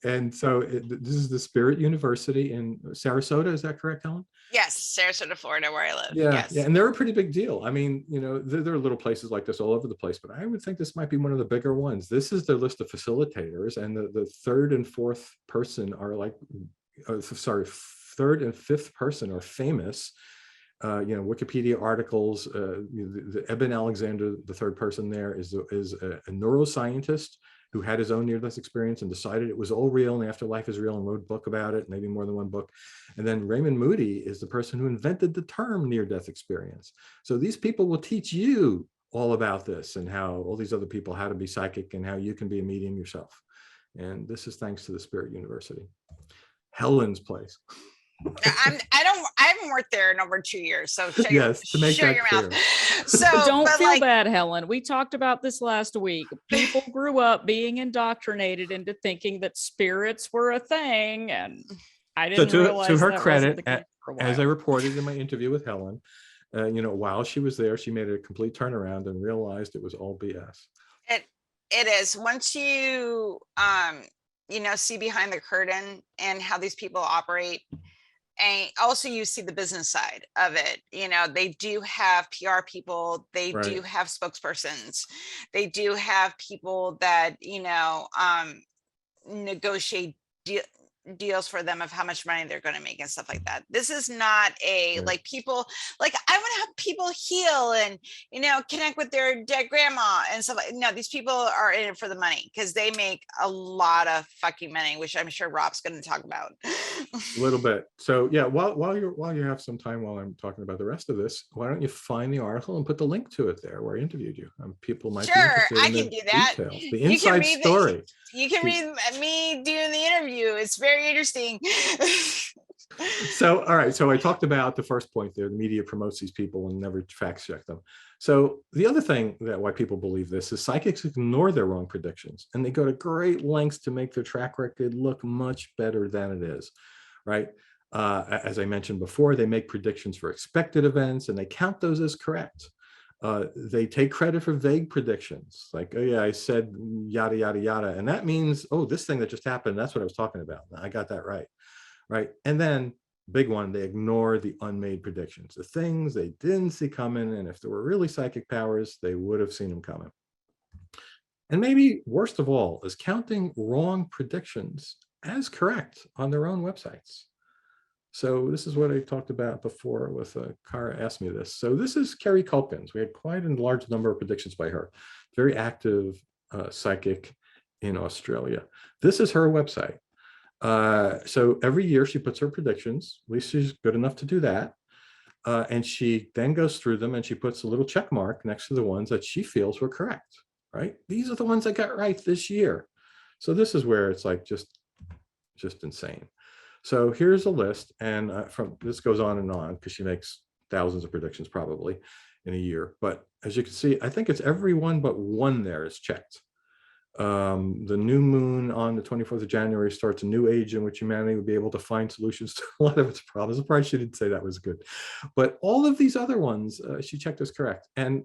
And so this is the Spirit University in Sarasota. Is that correct, Helen? Yes, Sarasota, Florida, where I live. Yeah, yes. Yeah, and they're a pretty big deal. I mean, there are little places like this all over the place, but I would think this might be one of the bigger ones. This is their list of facilitators, and the third and fourth person are like, third and fifth person are famous. Wikipedia articles. The Eben Alexander, the third person there, is a neuroscientist who had his own near-death experience and decided it was all real and the afterlife is real and wrote a book about it, maybe more than one book. And then Raymond Moody is the person who invented the term near-death experience. So these people will teach you all about this and how all these other people, how to be psychic and how you can be a medium yourself. And this is thanks to the Spirit University. Helen's place. I haven't worked there in over 2 years. So shut Yes, to make that your clear. mouth. So Don't but feel like, bad, Helen. We talked about this last week. People grew up being indoctrinated into thinking that spirits were a thing, and I So didn't realize to her that credit, wasn't the case for a while. as I reported in my interview with Helen, while she was there, she made a complete turnaround and realized it was all BS. it is, once you see behind the curtain and how these people operate, and also you see the business side of it. They do have PR people, they Right. do have spokespersons, they do have people that negotiate deals for them of how much money they're going to make and stuff like that. This is not a like people like, I want to help people heal and connect with their dead grandma and stuff. No, these people are in it for the money because they make a lot of fucking money, which I'm sure Rob's going to talk about. A little bit. So yeah, while you have some time while I'm talking about the rest of this, why don't you find the article and put the link to it there where I interviewed you? People might be interested I in can the do that. details, the inside story. You can read me doing the interview. It's very interesting. So, all right. So I talked about the first point there. The media promotes these people and never fact check them. So the other thing that why people believe this is psychics ignore their wrong predictions, and they go to great lengths to make their track record look much better than it is, right? As I mentioned before, they make predictions for expected events and they count those as correct. They take credit for vague predictions, like, oh yeah, I said yada, yada, yada. And that means, oh, this thing that just happened, that's what I was talking about. I got that right. Right. And then big one, they ignore the unmade predictions, the things they didn't see coming. And if there were really psychic powers, they would have seen them coming. And maybe worst of all is counting wrong predictions as correct on their own websites. So this is what I talked about before with Kara asked me this. So this is Kerry Culpins. We had quite a large number of predictions by her. Very active psychic in Australia. This is her website. So every year she puts her predictions. At least she's good enough to do that. And she then goes through them and she puts a little check mark next to the ones that she feels were correct, right? These are the ones I got right this year. So this is where it's like just insane. So here's a list, and from this goes on and on because she makes thousands of predictions probably in a year. But as you can see, I think it's every one but one there is checked. The new moon on the 24th of January starts a new age in which humanity would be able to find solutions to a lot of its problems. I'm surprised she didn't say that was good. But all of these other ones, she checked as correct. And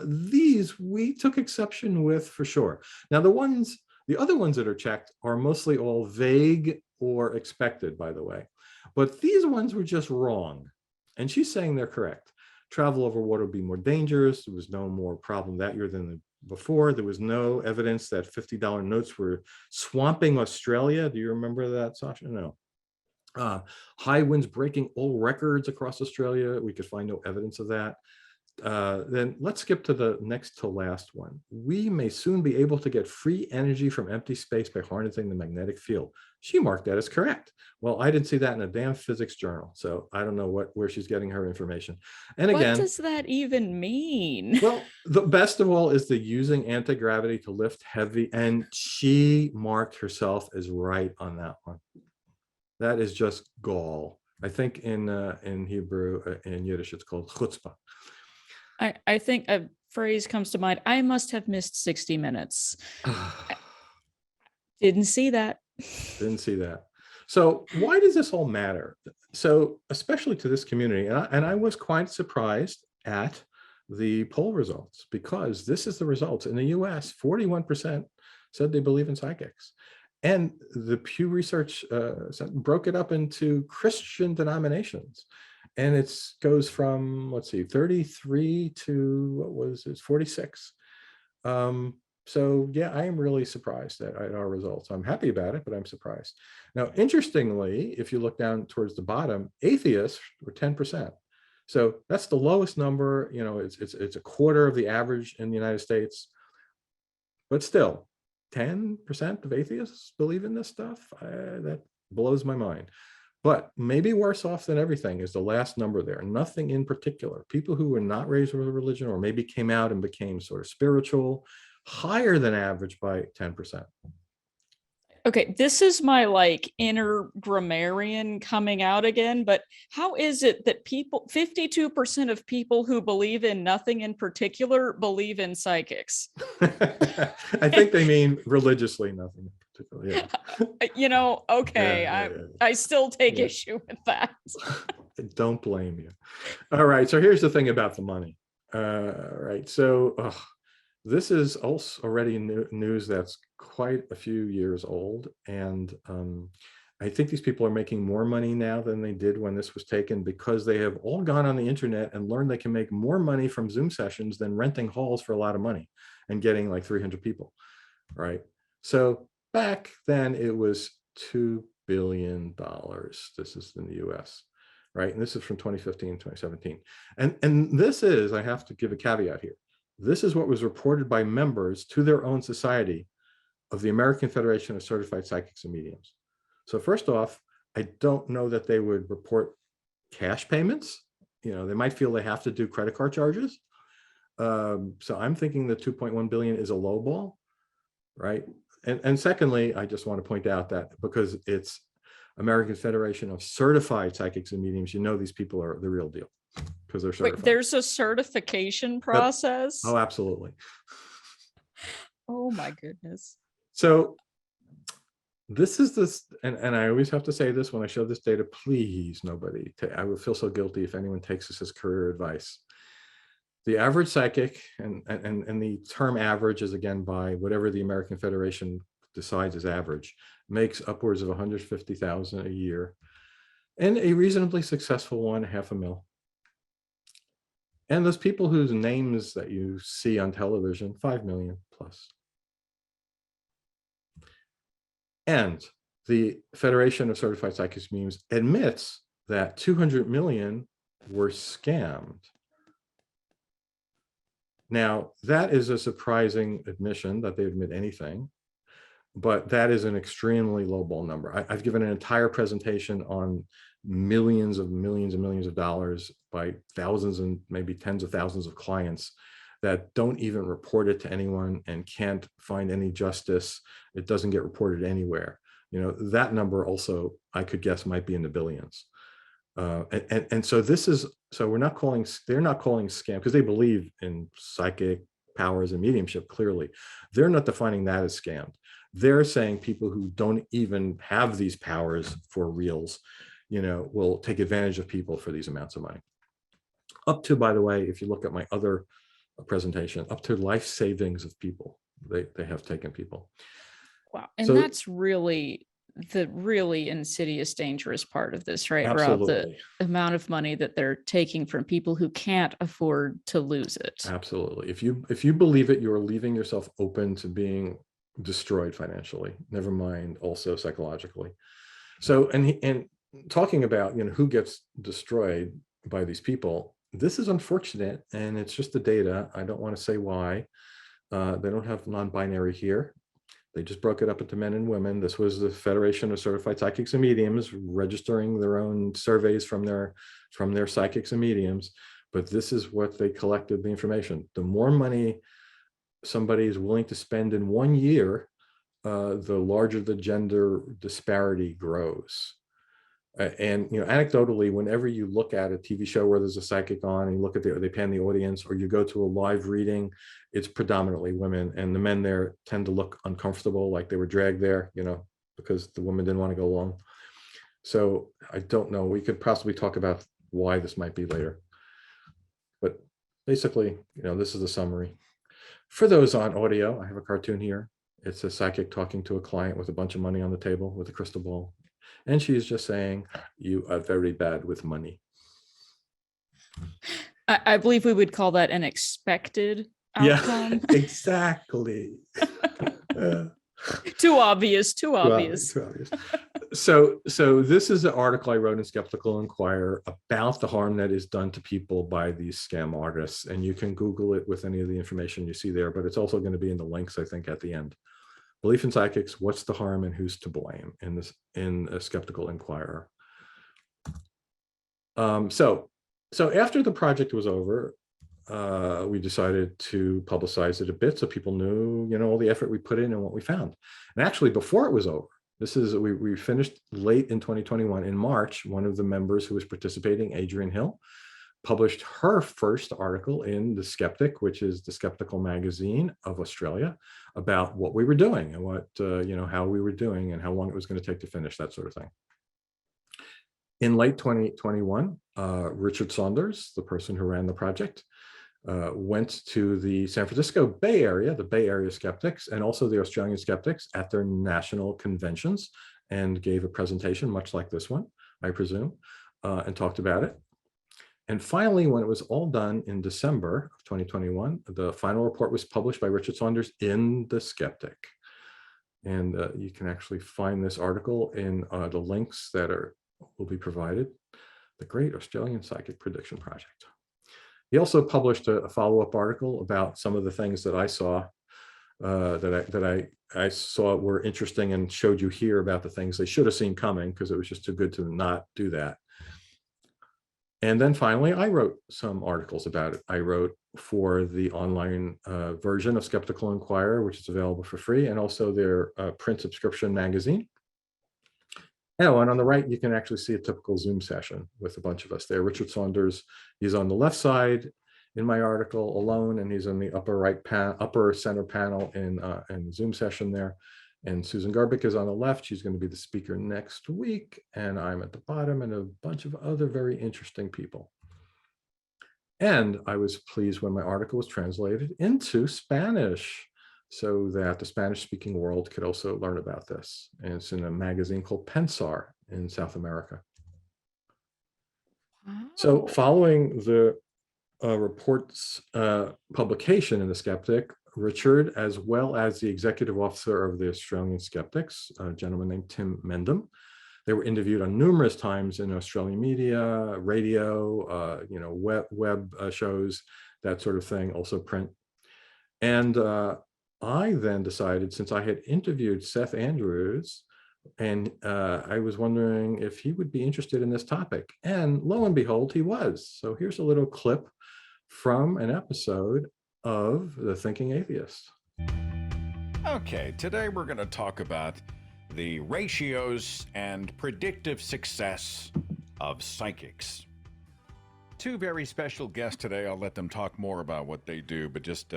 these we took exception with for sure. Now, the other ones that are checked are mostly all vague or expected, by the way. But these ones were just wrong. And she's saying they're correct. Travel over water would be more dangerous. There was no more problem that year than before. There was no evidence that $50 notes were swamping Australia. Do you remember that, Sasha? No. High winds breaking all records across Australia. We could find no evidence of that. Then let's skip to the next to last one. We may soon be able to get free energy from empty space by harnessing the magnetic field. She marked that as correct. Well, I didn't see that in a damn physics journal, so I don't know where she's getting her information. And again, what does that even mean? Well, the best of all is the using anti-gravity to lift heavy, and she marked herself as right on that one. That is just gall. I think in Hebrew, in Yiddish, it's called chutzpah. I think a phrase comes to mind. I must have missed 60 minutes. Didn't see that. Didn't see that. So why does this all matter? So especially to this community, and I was quite surprised at the poll results, because this is the results. In the US, 41% said they believe in psychics. And the Pew Research broke it up into Christian denominations. And it goes from, let's see, 33 to, what was it, 46. So yeah, I am really surprised at our results. I'm happy about it, but I'm surprised. Now, interestingly, if you look down towards the bottom, atheists were 10%. So that's the lowest number. You know, it's a quarter of the average in the United States. But still, 10% of atheists believe in this stuff. That blows my mind. But maybe worse off than everything is the last number there. Nothing in particular. People who were not raised with a religion or maybe came out and became sort of spiritual, higher than average by 10%. Okay, this is my like inner grammarian coming out again, but how is it that 52% of people who believe in nothing in particular believe in psychics? I think they mean religiously, nothing in particular. Yeah. Okay, Yeah. I still take Yeah. issue with that. I don't blame you. All right. So here's the thing about the money. Right. So this is also already news that's quite a few years old. And I think these people are making more money now than they did when this was taken, because they have all gone on the internet and learned they can make more money from Zoom sessions than renting halls for a lot of money and getting like 300 people. Right. So back then it was $2 billion. This is in the US. Right. And this is from 2015, 2017. And this is, I have to give a caveat here. This is what was reported by members to their own society of the American Federation of Certified Psychics and Mediums. So first off, I don't know that they would report cash payments. They might feel they have to do credit card charges. So I'm thinking the 2.1 billion is a low ball, right? And secondly, I just want to point out that because it's American Federation of Certified Psychics and Mediums, these people are the real deal because they're certified. Wait, there's a certification process? Oh, absolutely. Oh my goodness. So this is this, and I always have to say this when I show this data, please, nobody, I would feel so guilty if anyone takes this as career advice. The average psychic, and the term average is again by whatever the American Federation decides is average, makes upwards of 150,000 a year, and a reasonably successful one, $500,000. And those people whose names that you see on television, 5 million plus. And the Federation of Certified Psychics Mediums admits that 200 million were scammed. Now, that is a surprising admission that they admit anything, but that is an extremely lowball number. I've given an entire presentation on millions and millions of dollars by thousands and maybe tens of thousands of clients that don't even report it to anyone and can't find any justice. It doesn't get reported anywhere. That number also, I could guess, might be in the billions. And so this is, so they're not calling scam because they believe in psychic powers and mediumship. Clearly, they're not defining that as scammed. They're saying people who don't even have these powers for reals, will take advantage of people for these amounts of money. Up to, by the way, if you look at my other presentation, up to life savings of people, they have taken people. Wow. And So, that's really the really insidious, dangerous part of this, right, Rob? The amount of money that they're taking from people who can't afford to lose it. Absolutely. If you believe it, you're leaving yourself open to being destroyed financially, never mind also psychologically. So, and talking about, who gets destroyed by these people, this is unfortunate, and it's just the data. I don't want to say why. They don't have non-binary here. They just broke it up into men and women. This was the Federation of Certified Psychics and Mediums registering their own surveys from their psychics and mediums. But this is what they collected the information. The more money somebody is willing to spend in 1 year, the larger the gender disparity grows. And anecdotally, whenever you look at a TV show where there's a psychic on and you look at they pan the audience, or you go to a live reading, it's predominantly women, and the men there tend to look uncomfortable, like they were dragged there, because the women didn't want to go along. So I don't know. We could possibly talk about why this might be later. But basically, this is a summary. For those on audio, I have a cartoon here. It's a psychic talking to a client with a bunch of money on the table with a crystal ball. And she's just saying, you are very bad with money. I believe we would call that an expected outcome. Yeah, exactly. Too obvious. Too obvious. So this is an article I wrote in Skeptical Inquirer about the harm that is done to people by these scam artists. And you can Google it with any of the information you see there, but it's also going to be in the links, I think, at the end. Belief in psychics, what's the harm and who's to blame, in a Skeptical Inquirer. So after the project was over, we decided to publicize it a bit so people knew, all the effort we put in and what we found. And actually, before it was over, We finished late in 2021. In March, one of the members who was participating, Adrian Hill, published her first article in The Skeptic, which is the skeptical magazine of Australia, about what we were doing and what, how we were doing and how long it was going to take to finish, that sort of thing. In late 2021, Richard Saunders, the person who ran the project, went to the San Francisco Bay Area, the Bay Area Skeptics, and also the Australian Skeptics at their national conventions, and gave a presentation much like this one, I presume, and talked about it. And finally, when it was all done in December of 2021, the final report was published by Richard Saunders in The Skeptic. And you can actually find this article in the links that will be provided. The Great Australian Psychic Prediction Project. He also published a follow-up article about some of the things that I saw I saw were interesting, and showed you here about the things they should have seen coming, because it was just too good to not do that. And then finally, I wrote some articles about it. I wrote for the online version of Skeptical Inquirer, which is available for free, and also their print subscription magazine. Oh, and on the right, you can actually see a typical Zoom session with a bunch of us there. Richard Saunders, he's on the left side in my article alone, and he's in the upper center panel in Zoom session there. And Susan Garbick is on the left. She's going to be the speaker next week. And I'm at the bottom, and a bunch of other very interesting people. And I was pleased when my article was translated into Spanish, so that the Spanish-speaking world could also learn about this. And it's in a magazine called Pensar in South America. Wow. So following the report's publication in The Skeptic, Richard, as well as the executive officer of the Australian Skeptics, a gentleman named Tim Mendham, they were interviewed on numerous times in Australian media, radio, web shows, that sort of thing, also print. And I then decided, since I had interviewed Seth Andrews, and I was wondering if he would be interested in this topic. And lo and behold, he was. So here's a little clip from an episode of The Thinking Atheist. Okay, today we're going to talk about the ratios and predictive success of psychics. Two very special guests today. I'll let them talk more about what they do, but just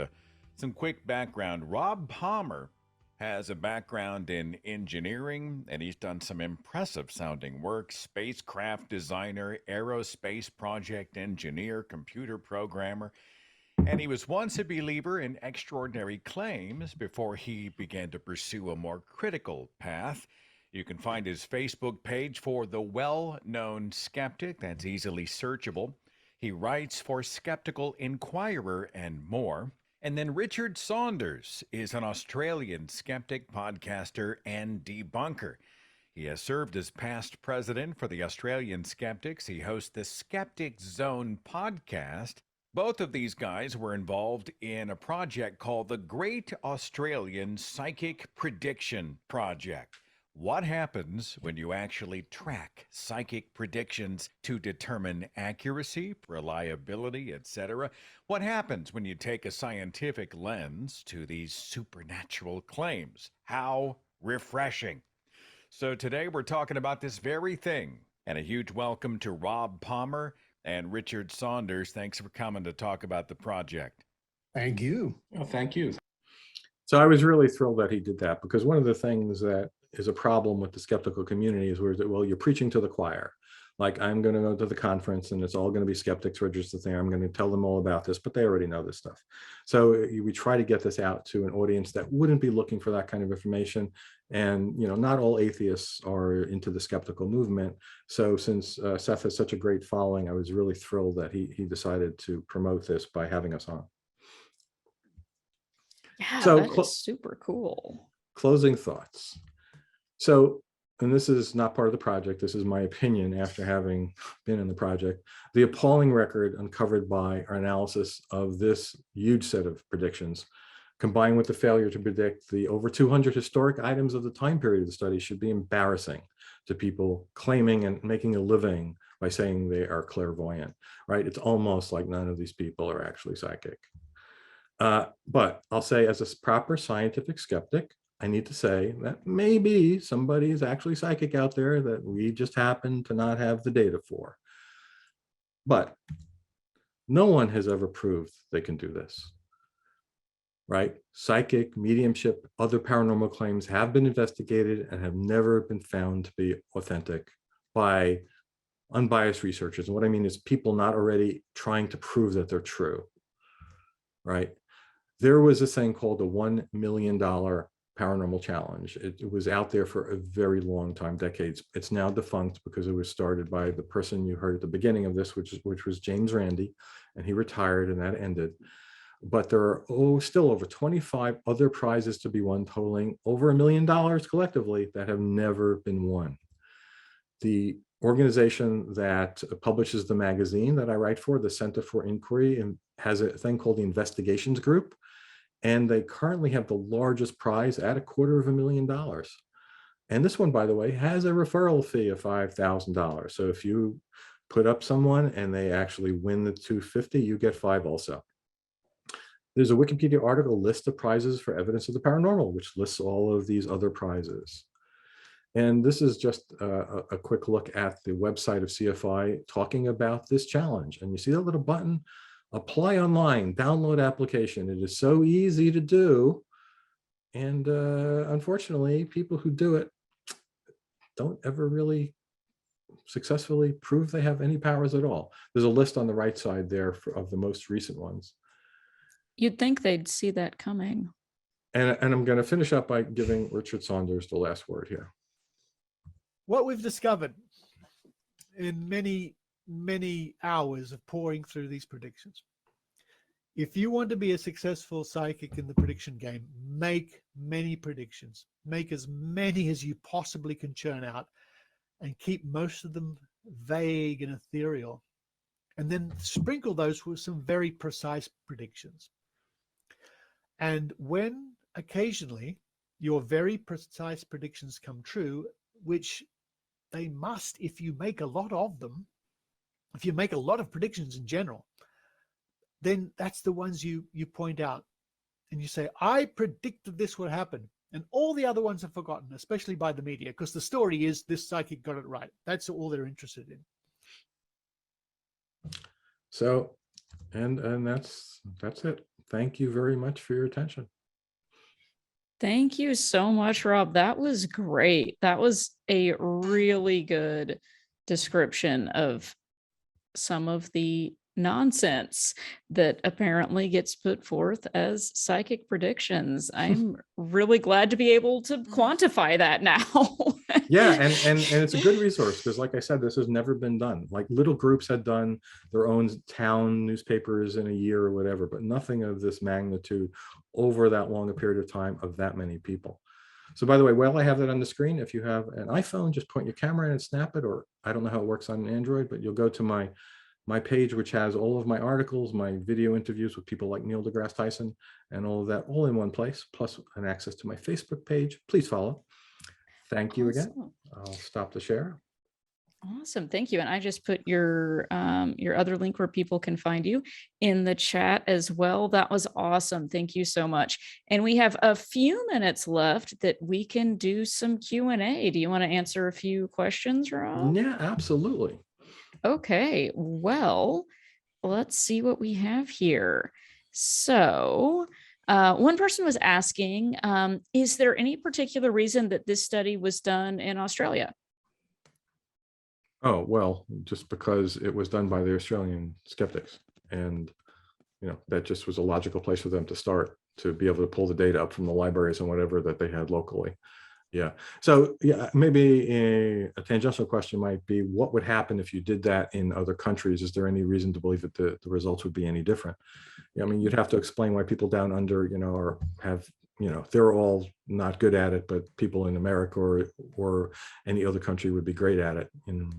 some quick background. Rob Palmer has a background in engineering, and he's done some impressive sounding work: spacecraft designer, aerospace project engineer, computer programmer. And he was once a believer in extraordinary claims before he began to pursue a more critical path. You can find his Facebook page for The Well-Known Skeptic. That's easily searchable. He writes for Skeptical Inquirer and more. And then Richard Saunders is an Australian skeptic, podcaster, and debunker. He has served as past president for the Australian Skeptics. He hosts the Skeptic Zone podcast. Both of these guys were involved in a project called the Great Australian Psychic Prediction Project. What happens when you actually track psychic predictions to determine accuracy, reliability, etc.? What happens when you take a scientific lens to these supernatural claims? How refreshing. So today we're talking about this very thing. And a huge welcome to Rob Palmer and Richard Saunders. Thanks for coming to talk about the project. Thank you. Oh, thank you. So I was really thrilled that he did that, because one of the things that is a problem with the skeptical community is where, well, you're preaching to the choir. Like, I'm going to go to the conference and it's all going to be skeptics registered there. I'm going to tell them all about this, but they already know this stuff. So we try to get this out to an audience that wouldn't be looking for that kind of information. And, not all atheists are into the skeptical movement. So since Seth has such a great following, I was really thrilled that he decided to promote this by having us on. Yeah, so that is super cool. Closing thoughts. So, and this is not part of the project, this is my opinion after having been in the project, the appalling record uncovered by our analysis of this huge set of predictions, combined with the failure to predict the over 200 historic items of the time period of the study, should be embarrassing to people claiming and making a living by saying they are clairvoyant, right? It's almost like none of these people are actually psychic. But I'll say, as a proper scientific skeptic, I need to say that maybe somebody is actually psychic out there that we just happen to not have the data for. But no one has ever proved they can do this, right? Psychic, mediumship, other paranormal claims have been investigated and have never been found to be authentic by unbiased researchers. And what I mean is people not already trying to prove that they're true, right? There was a thing called the $1 million paranormal challenge. It was out there for a very long time, decades. It's now defunct because it was started by the person you heard at the beginning of this, which was James Randi, and he retired and that ended. But there are still over 25 other prizes to be won, totaling over $1 million collectively that have never been won. The organization that publishes the magazine that I write for, the Center for Inquiry, and has a thing called the Investigations Group. And they currently have the largest prize at $250,000. And this one, by the way, has a referral fee of $5,000. So if you put up someone and they actually win the $250,000, you get $5,000 also. There's a Wikipedia article list of prizes for evidence of the paranormal, which lists all of these other prizes. And this is just a quick look at the website of CFI talking about this challenge. And you see that little button, apply online, download application. It is so easy to do. And unfortunately, people who do it don't ever really successfully prove they have any powers at all. There's a list on the right side there of the most recent ones. You'd think they'd see that coming. And I'm going to finish up by giving Richard Saunders the last word here. What we've discovered in many hours of pouring through these predictions, if you want to be a successful psychic in the prediction game, make many predictions, make as many as you possibly can churn out, and keep most of them vague and ethereal, and then sprinkle those with some very precise predictions. And when occasionally your very precise predictions come true, which they must if you make a lot of them, if you make a lot of predictions in general, then that's the ones you point out and you say, I predicted this would happen. And all the other ones are forgotten, especially by the media, because the story is this psychic got it right. That's all they're interested in. So, and that's it. Thank you very much for your attention. Thank you so much, Rob. That was great. That was a really good description of some of the nonsense that apparently gets put forth as psychic predictions. I'm really glad to be able to quantify that now. Yeah, and it's a good resource because, like I said, this has never been done. Like little groups had done their own town newspapers in a year or whatever, but nothing of this magnitude over that long a period of time of that many people. So by the way, while I have that on the screen, if you have an iPhone, just point your camera in and snap it, or I don't know how it works on Android, but you'll go to my page, which has all of my articles, my video interviews with people like Neil deGrasse Tyson, and all of that all in one place, plus an access to my Facebook page. Please follow. Thank you again. I'll stop the share. Awesome. Thank you. And I just put your other link where people can find you in the chat as well. That was awesome. Thank you so much. And we have a few minutes left that we can do some Q&A. Do you want to answer a few questions, Rob? Yeah, absolutely. Okay, well, let's see what we have here. So one person was asking, is there any particular reason that this study was done in Australia? Oh, well, just because it was done by the Australian skeptics. And, you know, that just was a logical place for them to start, to be able to pull the data up from the libraries and whatever that they had locally. Yeah. So yeah, maybe a tangential question might be, what would happen if you did that in other countries? Is there any reason to believe that the results would be any different? Yeah, I mean, you'd have to explain why people down under, you know, or have, you know, they're all not good at it, but people in America or any other country would be great at it. And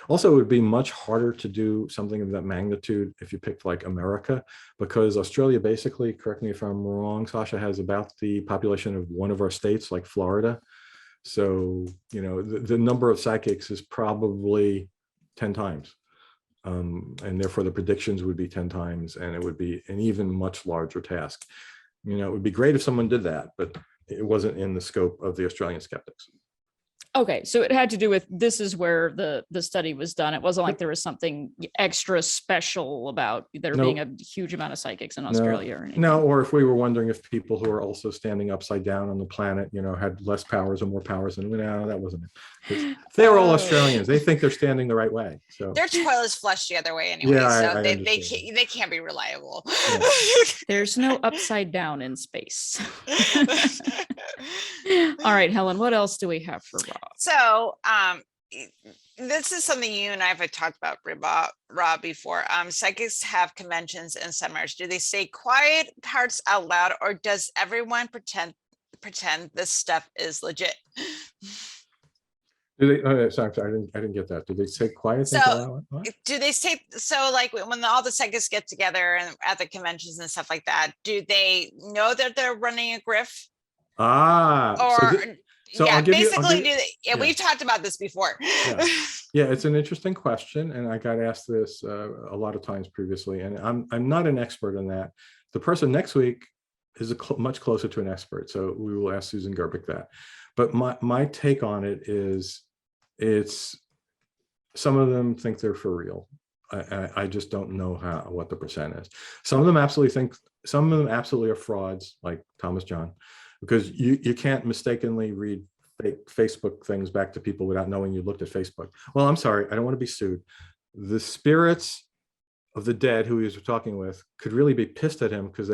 also it would be much harder to do something of that magnitude if you picked like America, because Australia basically, correct me if I'm wrong, Sasha, has about the population of one of our states, like Florida. So, you know, the number of psychics is probably 10 times. And therefore the predictions would be 10 times, and it would be an even much larger task. You know, it would be great if someone did that, but it wasn't in the scope of the Australian skeptics. Okay, so it had to do with, this is where the study was done. It wasn't like there was something extra special about there being a huge amount of psychics in Australia or anything. No, or if we were wondering if people who are also standing upside down on the planet, had less powers or more powers, and no, that wasn't it. They're all Australians. They think they're standing the right way. So Their toilets flush the other way anyway, Yeah, so I they can't be reliable. Yeah. There's no upside down in space. All right, Helen, what else do we have for Rob? So this is something you and I have talked about, Rob, before. Psychics have conventions and seminars. Do they say quiet parts out loud, or does everyone pretend this stuff is legit? Do they? Sorry, I didn't get that. Do they say quiet things out loud? What? Do they say, so like when all the psychics get together and at the conventions and stuff like that, do they know that they're running a grift? Or yeah, basically, we've talked about this before. Yeah, it's an interesting question, and I got asked this a lot of times previously, and I'm not an expert in that. The person next week is much closer to an expert, so we will ask Susan Gerbic that. But my take on it is, it's some of them think they're for real. I just don't know what the percent is. Some of them absolutely think, some of them absolutely are frauds, like Thomas John, because you can't mistakenly read fake Facebook things back to people without knowing you looked at Facebook. Well, I'm sorry, I don't want to be sued. The spirits of the dead who he was talking with could really be pissed at him because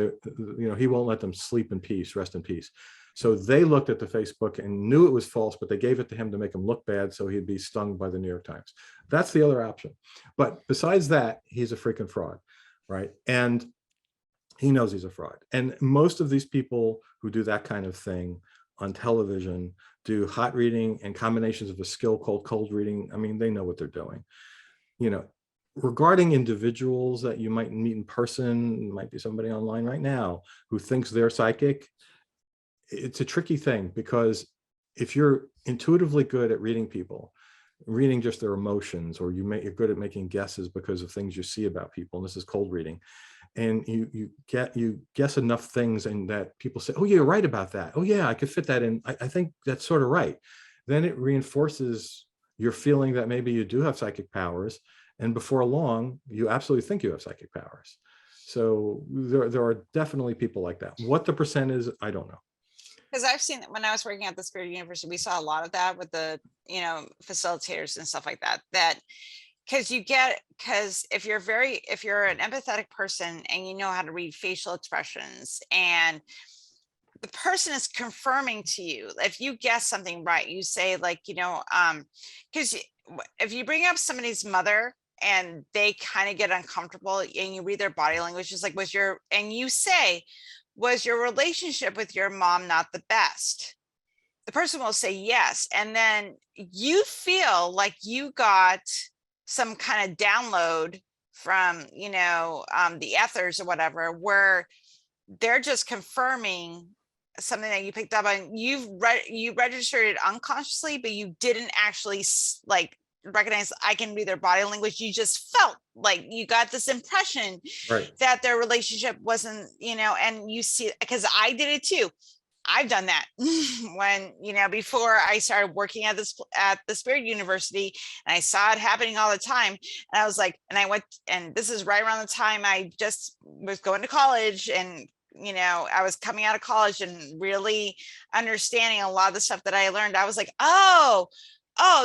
he won't let them sleep in peace, rest in peace. So they looked at the Facebook and knew it was false, but they gave it to him to make him look bad so he'd be stung by the New York Times. That's the other option. But besides that, he's a freaking fraud, right? And he knows he's a fraud. And most of these people who do that kind of thing on television do hot reading and combinations of a skill called cold reading. I mean, they know what they're doing. Regarding individuals that you might meet in person, might be somebody online right now who thinks they're psychic, it's a tricky thing, because if you're intuitively good at reading people, reading just their emotions, or you're good at making guesses because of things you see about people, and this is cold reading, and you guess enough things and that people say, oh yeah, you're right about that, oh yeah, I could fit that in, I think that's sort of right, then it reinforces your feeling that maybe you do have psychic powers, and before long you absolutely think you have psychic powers. So there are definitely people like that. What the percent is, I don't know. Because I've seen that when I was working at the Spirit University, we saw a lot of that with the, facilitators and stuff like that. Because if you're an empathetic person and you know how to read facial expressions, and the person is confirming to you, if you guess something right, you say like, because if you bring up somebody's mother and they kind of get uncomfortable and you read their body language, is like, and you say, was your relationship with your mom not the best? The person will say yes. And then you feel like you got some kind of download from, the ethers or whatever, where they're just confirming something that you picked up on. You registered it unconsciously, but you didn't actually recognize, I can read their body language. You just felt like you got this impression that their relationship wasn't, and you see, because I did it too. I've done that when, before I started working at the Spirit University, and I saw it happening all the time. And I was like, and this is right around the time I just was going to college, and I was coming out of college and really understanding a lot of the stuff that I learned. I was like, oh,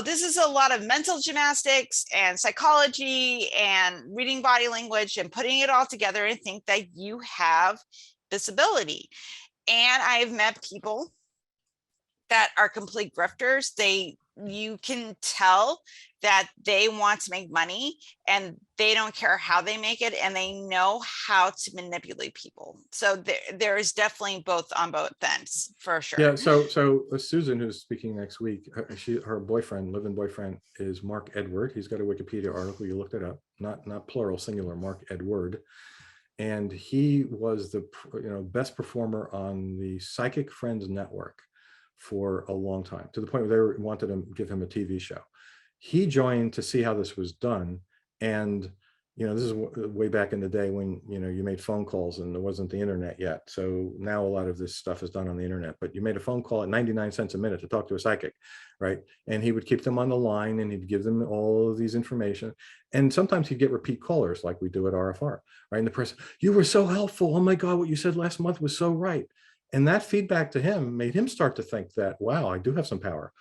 this is a lot of mental gymnastics and psychology and reading body language and putting it all together, and think that you have this ability. And I've met people that are complete grifters. You can tell that they want to make money and they don't care how they make it, and they know how to manipulate people. So there is definitely both on both ends, for sure. Yeah. So Susan, who's speaking next week, her boyfriend, live-in boyfriend, is Mark Edward. He's got a Wikipedia article. You looked it up, not plural, singular, Mark Edward. And he was the best performer on the Psychic Friends Network for a long time, to the point where they wanted to give him a TV show. He joined to see how this was done, and this is way back in the day when, you made phone calls and there wasn't the internet yet. So now a lot of this stuff is done on the internet, but you made a phone call at 99 cents a minute to talk to a psychic, right? And he would keep them on the line and he'd give them all of these information. And sometimes he'd get repeat callers like we do at RFR, right? And the person, you were so helpful. Oh my God, what you said last month was so right. And that feedback to him made him start to think that, wow, I do have some power.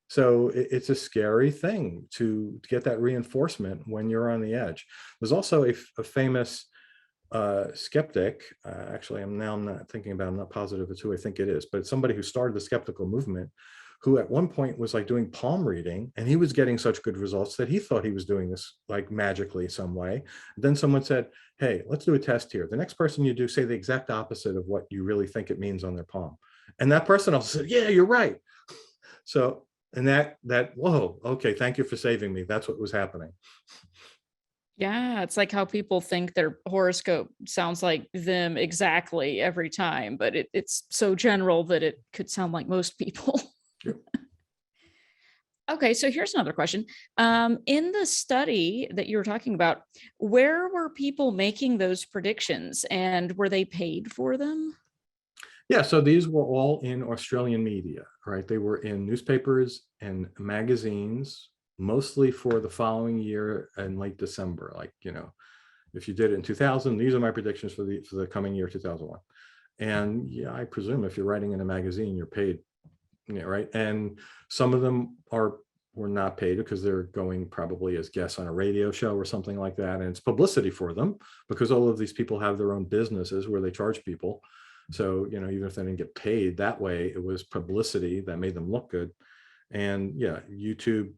So it's a scary thing to get that reinforcement when you're on the edge. There's also a famous skeptic, actually, I'm not thinking about, I'm not positive it's who I think it is, but it's somebody who started the skeptical movement, who at one point was like doing palm reading, and he was getting such good results that he thought he was doing this like magically some way. Then someone said, hey, let's do a test here. The next person you do, say the exact opposite of what you really think it means on their palm. And that person also said, yeah, you're right. So, and that, whoa, okay, thank you for saving me. That's what was happening. Yeah, it's like how people think their horoscope sounds like them exactly every time, but it's so general that it could sound like most people. Yep. Okay, so here's another question. In the study that you were talking about, where were people making those predictions and were they paid for them? Yeah, so these were all in Australian media, right? They were in newspapers and magazines, mostly for the following year in late December. Like, if you did it in 2000, these are my predictions for the coming year, 2001. And yeah, I presume if you're writing in a magazine, you're paid, right? And some of them were not paid because they're going probably as guests on a radio show or something like that. And it's publicity for them because all of these people have their own businesses where they charge people. So, even if they didn't get paid that way, it was publicity that made them look good. And yeah, YouTube,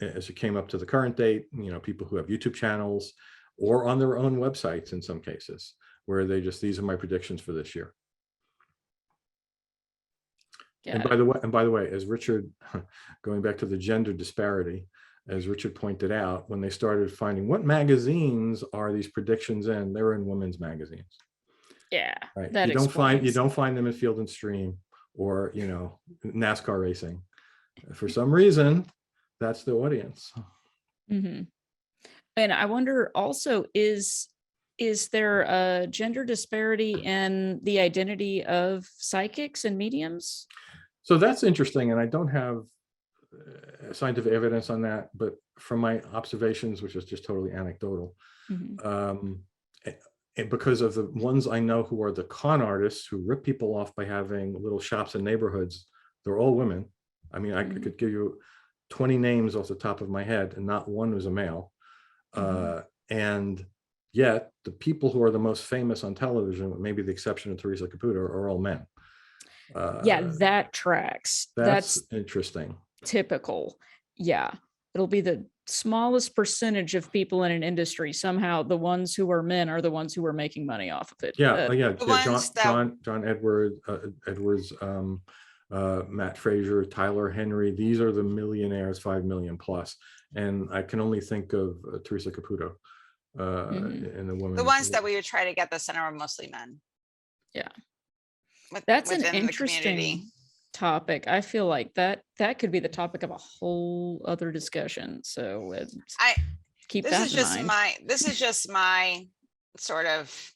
as it came up to the current date, people who have YouTube channels or on their own websites in some cases, where they just, these are my predictions for this year. And by the way, as Richard, going back to the gender disparity, as Richard pointed out, when they started finding what magazines are these predictions in, they were in women's magazines. Yeah, right. That you don't find them in Field and Stream or NASCAR racing. For some reason, that's the audience. Mm-hmm. And I wonder also, is there a gender disparity in the identity of psychics and mediums? So that's interesting, and I don't have scientific evidence on that, but from my observations, which is just totally anecdotal, and because of the ones I know who are the con artists who rip people off by having little shops in neighborhoods, they're all women. I mean, I could give you 20 names off the top of my head, and not one was a male. And yet, the people who are the most famous on television, with maybe the exception of Teresa Caputo, are all men. Yeah, that tracks. That's interesting. Typical. Yeah, it'll be the smallest percentage of people in an industry. Somehow the ones who are men are the ones who are making money off of it. John Edwards, Matt Fraser, Tyler Henry, these are the millionaires, 5 million plus. And I can only think of Teresa Caputo and the woman. The ones that we would try to get the center are mostly men. Yeah. That's an interesting topic. I feel like that could be the topic of a whole other discussion. So keep that in mind. This is just my sort of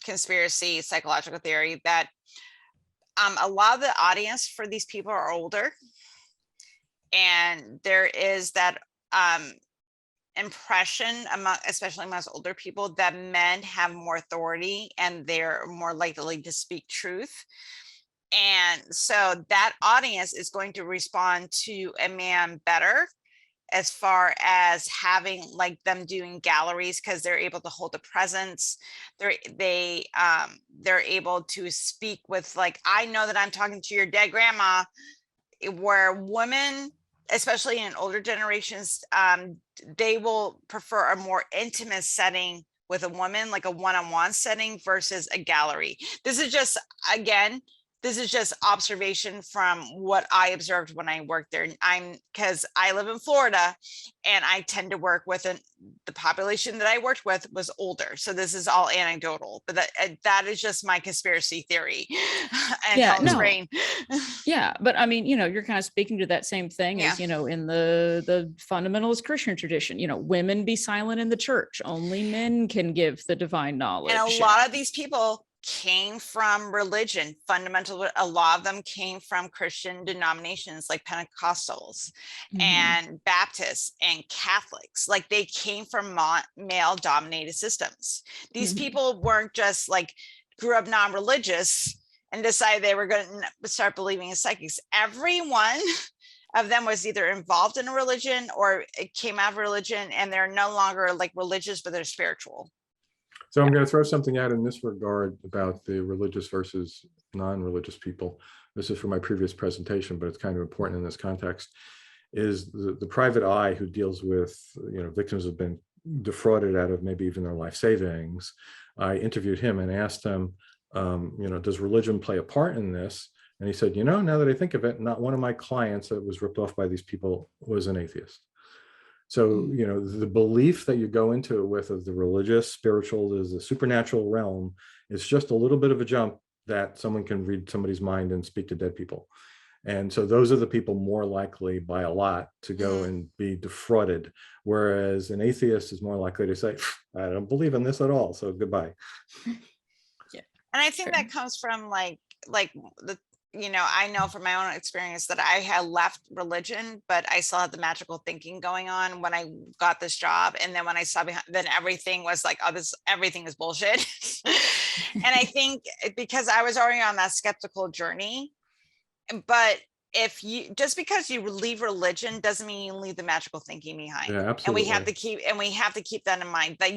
conspiracy psychological theory that a lot of the audience for these people are older, and there is that impression especially amongst older people, that men have more authority and they're more likely to speak truth. And so that audience is going to respond to a man better as far as having like them doing galleries, because they're able to hold a presence. They're able to speak with, like, I know that I'm talking to your dead grandma, where women, especially in older generations, they will prefer a more intimate setting with a woman, like a one-on-one setting versus a gallery. This is just, again, this is just observation from what I observed when I worked there. Because I live in Florida and I tend to work with the population that I worked with was older. So this is all anecdotal, but that is just my conspiracy theory and Helen's brain. Yeah, but I mean, you're kind of speaking to that same thing as, in the fundamentalist Christian tradition, women be silent in the church, only men can give the divine knowledge. And a lot of these people came from religion, a lot of them came from Christian denominations like Pentecostals and Baptists and Catholics. Like they came from male dominated systems. These people weren't just like grew up non-religious and decided they were going to start believing in psychics. Everyone of them was either involved in a religion or it came out of religion, and they're no longer like religious, but they're spiritual. So I'm going to throw something out in this regard about the religious versus non-religious people. This is from my previous presentation, but it's kind of important in this context, is the private eye who deals with, victims have been defrauded out of maybe even their life savings. I interviewed him and asked him, does religion play a part in this? And he said, now that I think of it, not one of my clients that was ripped off by these people was an atheist. So, the belief that you go into it with of the religious, spiritual, is the supernatural realm, is just a little bit of a jump that someone can read somebody's mind and speak to dead people. And so those are the people more likely by a lot to go and be defrauded. Whereas an atheist is more likely to say, I don't believe in this at all, so goodbye. Yeah. And I think that comes from like the, I know from my own experience that I had left religion, but I still had the magical thinking going on when I got this job. And then when I saw then everything was like, everything is bullshit. And I think because I was already on that skeptical journey, but just because you leave religion doesn't mean you leave the magical thinking behind. Yeah, absolutely. And we have to keep that in mind, that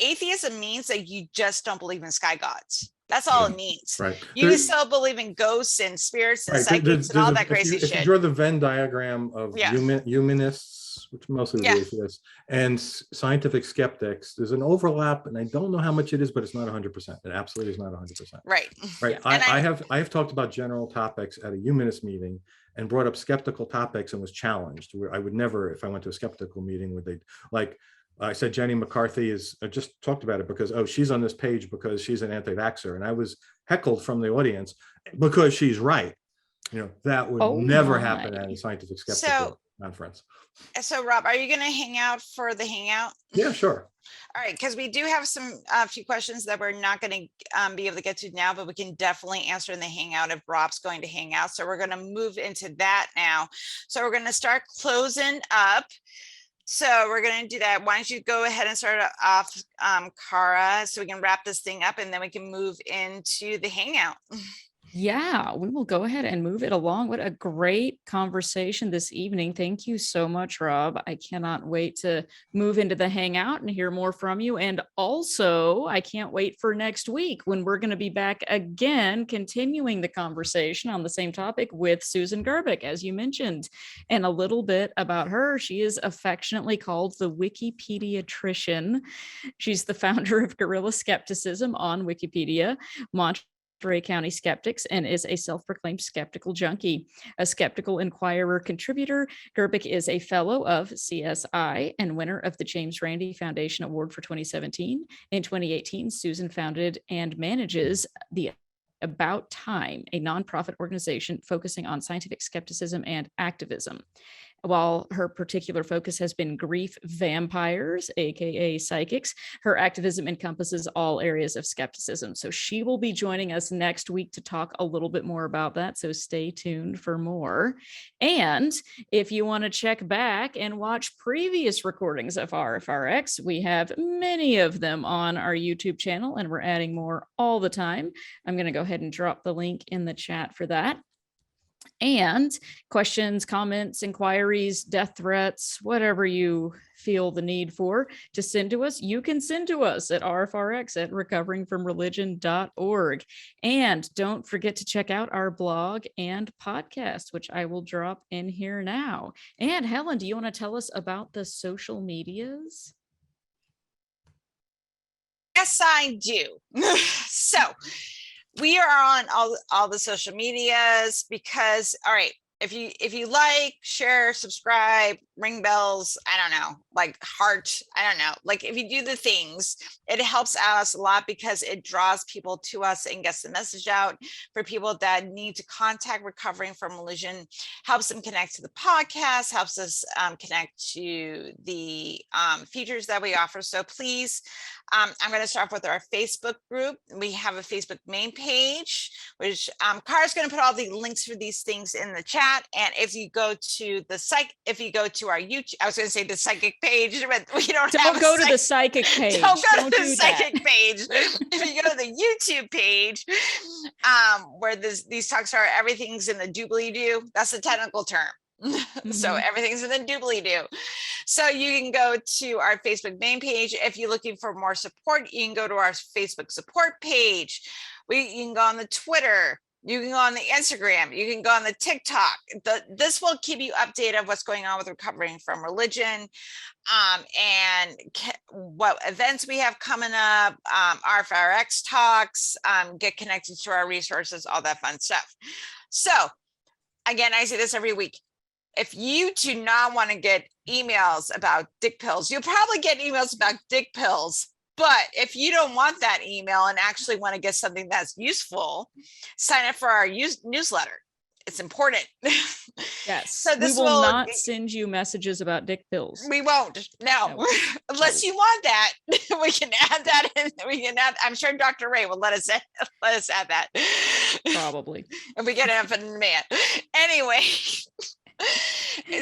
atheism means that you just don't believe in sky gods. That's all it means. Right. You can still believe in ghosts and spirits and psychics and all that crazy shit. If you draw the Venn diagram of humanists, which mostly are atheists, and scientific skeptics, there's an overlap, and I don't know how much it is, but it's not 100%. It absolutely is not 100%. Right. Right. I have talked about general topics at a humanist meeting and brought up skeptical topics and was challenged. Where I would never, if I went to a skeptical meeting, would they like. I said Jenny McCarthy I just talked about it because, she's on this page because she's an anti-vaxxer. And I was heckled from the audience because she's right. That would never happen at a scientific skeptical conference. So Rob, are you going to hang out for the hangout? Yeah, sure. All right, because we do have a few questions that we're not going to be able to get to now, but we can definitely answer in the hangout if Rob's going to hang out. So we're going to move into that now. So we're going to start closing up. So we're going to do that. Why don't you go ahead and start off, Cara, so we can wrap this thing up and then we can move into the hangout. Yeah, we will go ahead and move it along. What a great conversation this evening. Thank you so much, Rob. I cannot wait to move into the hangout and hear more from you. And also, I can't wait for next week when we're going to be back again, continuing the conversation on the same topic with Susan Gerbic, as you mentioned. And a little bit about her. She is affectionately called the Wikipediatrician. She's the founder of Guerrilla Skepticism on Wikipedia, Monterey County Skeptics, and is a self-proclaimed skeptical junkie. A Skeptical Inquirer contributor, Gerbic is a fellow of CSI and winner of the James Randi Foundation Award for 2017. In 2018, Susan founded and manages the About Time, a nonprofit organization focusing on scientific skepticism and activism. While her particular focus has been grief vampires, aka psychics, her activism encompasses all areas of skepticism. So she will be joining us next week to talk a little bit more about that. So stay tuned for more. And if you want to check back and watch previous recordings of RfRx, we have many of them on our YouTube channel, and we're adding more all the time. I'm going to go ahead and drop the link in the chat for that. And questions, comments, inquiries, death threats, whatever you feel the need for to send to us, you can send to us at rfrx@recoveringfromreligion.org. And don't forget to check out our blog and podcast, which I will drop in here now. And Helen, do you want to tell us about the social medias? Yes, I do. So we are on all the social medias because, all right, if you like, share, subscribe, ring bells, I don't know, like heart, I don't know, like if you do the things, it helps us a lot because it draws people to us and gets the message out for people that need to contact recovering from religion, helps them connect to the podcast, helps us connect to the features that we offer. So please, I'm going to start off with our Facebook group. We have a Facebook main page, which Kara's going to put all the links for these things in the chat. And if you go to if you go to our YouTube, I was going to say the psychic page, but we don't go to the psychic page. Don't go to the do psychic page. If you go to the YouTube page, where these talks are, everything's in the doobly-doo. That's the technical term. So everything's in the doobly-doo. So you can go to our Facebook main page. If you're looking for more support, you can go to our Facebook support page. You can go on the Twitter. You can go on the Instagram. You can go on the TikTok. This will keep you updated of what's going on with recovering from religion, and what events we have coming up, RfRx talks, get connected to our resources, all that fun stuff. So again, I say this every week. If you do not want to get emails about dick pills, you'll probably get emails about dick pills. But if you don't want that email and actually want to get something that's useful, sign up for our newsletter. It's important. Yes. So this we will not send you messages about dick pills. We won't. No. Unless you want that, we can add that in. I'm sure Dr. Ray will let us add that. Probably. If we get enough in demand. Anyway.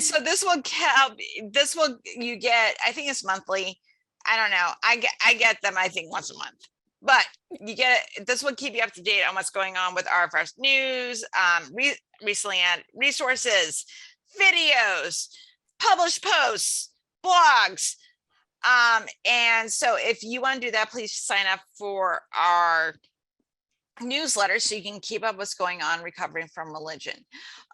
So this will help. You get, I think it's monthly. I don't know. I get them, I think, once a month. But you get it. This will keep you up to date on what's going on with RfRx news, recently added resources, videos, published posts, blogs. And so if you want to do that, please sign up for our newsletter so you can keep up what's going on recovering from religion.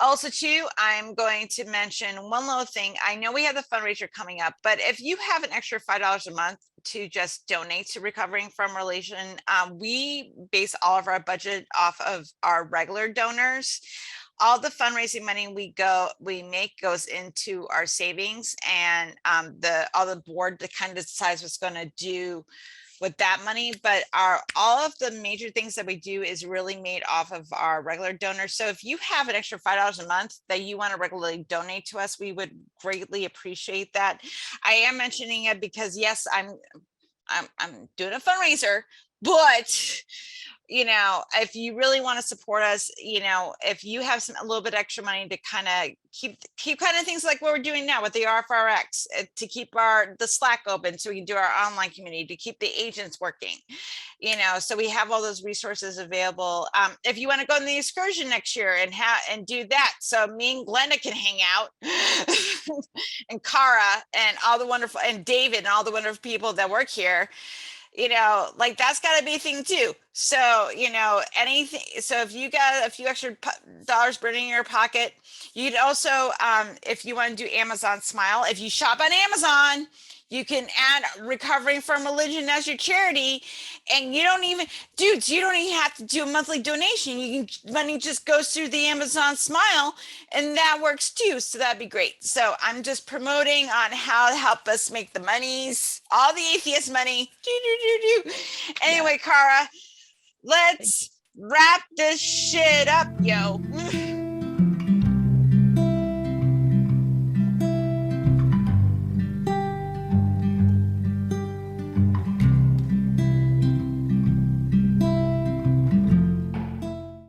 Also too, I'm going to mention one little thing. I know we have the fundraiser coming up, but if you have an extra $5 a month to just donate to recovering from religion, we base all of our budget off of our regular donors. All the fundraising money we make goes into our savings, and all the board that kind of decides what's going to do with that money. But all of the major things that we do is really made off of our regular donors. So if you have an extra $5 a month that you want to regularly donate to us, we would greatly appreciate that. I am mentioning it because yes, I'm doing a fundraiser, but you know, if you really want to support us, you know, if you have a little bit extra money to kind of keep kind of things like what we're doing now with the RfRx, to keep the Slack open so we can do our online community, to keep the agents working, you know, so we have all those resources available. If you want to go on the excursion next year and do that, so me and Glenda can hang out, and Kara and all the wonderful, and David and all the wonderful people that work here. You know, like that's got to be a thing too. So, you know, anything. So if you got a few extra dollars burning in your pocket, you'd also, if you want to do Amazon Smile, if you shop on Amazon, you can add recovering from religion as your charity, and you don't even have to do a monthly donation. Money just goes through the Amazon Smile, and that works too. So that'd be great. So I'm just promoting on how to help us make the monies, all the atheist money. Anyway, Kara, let's wrap this shit up, yo.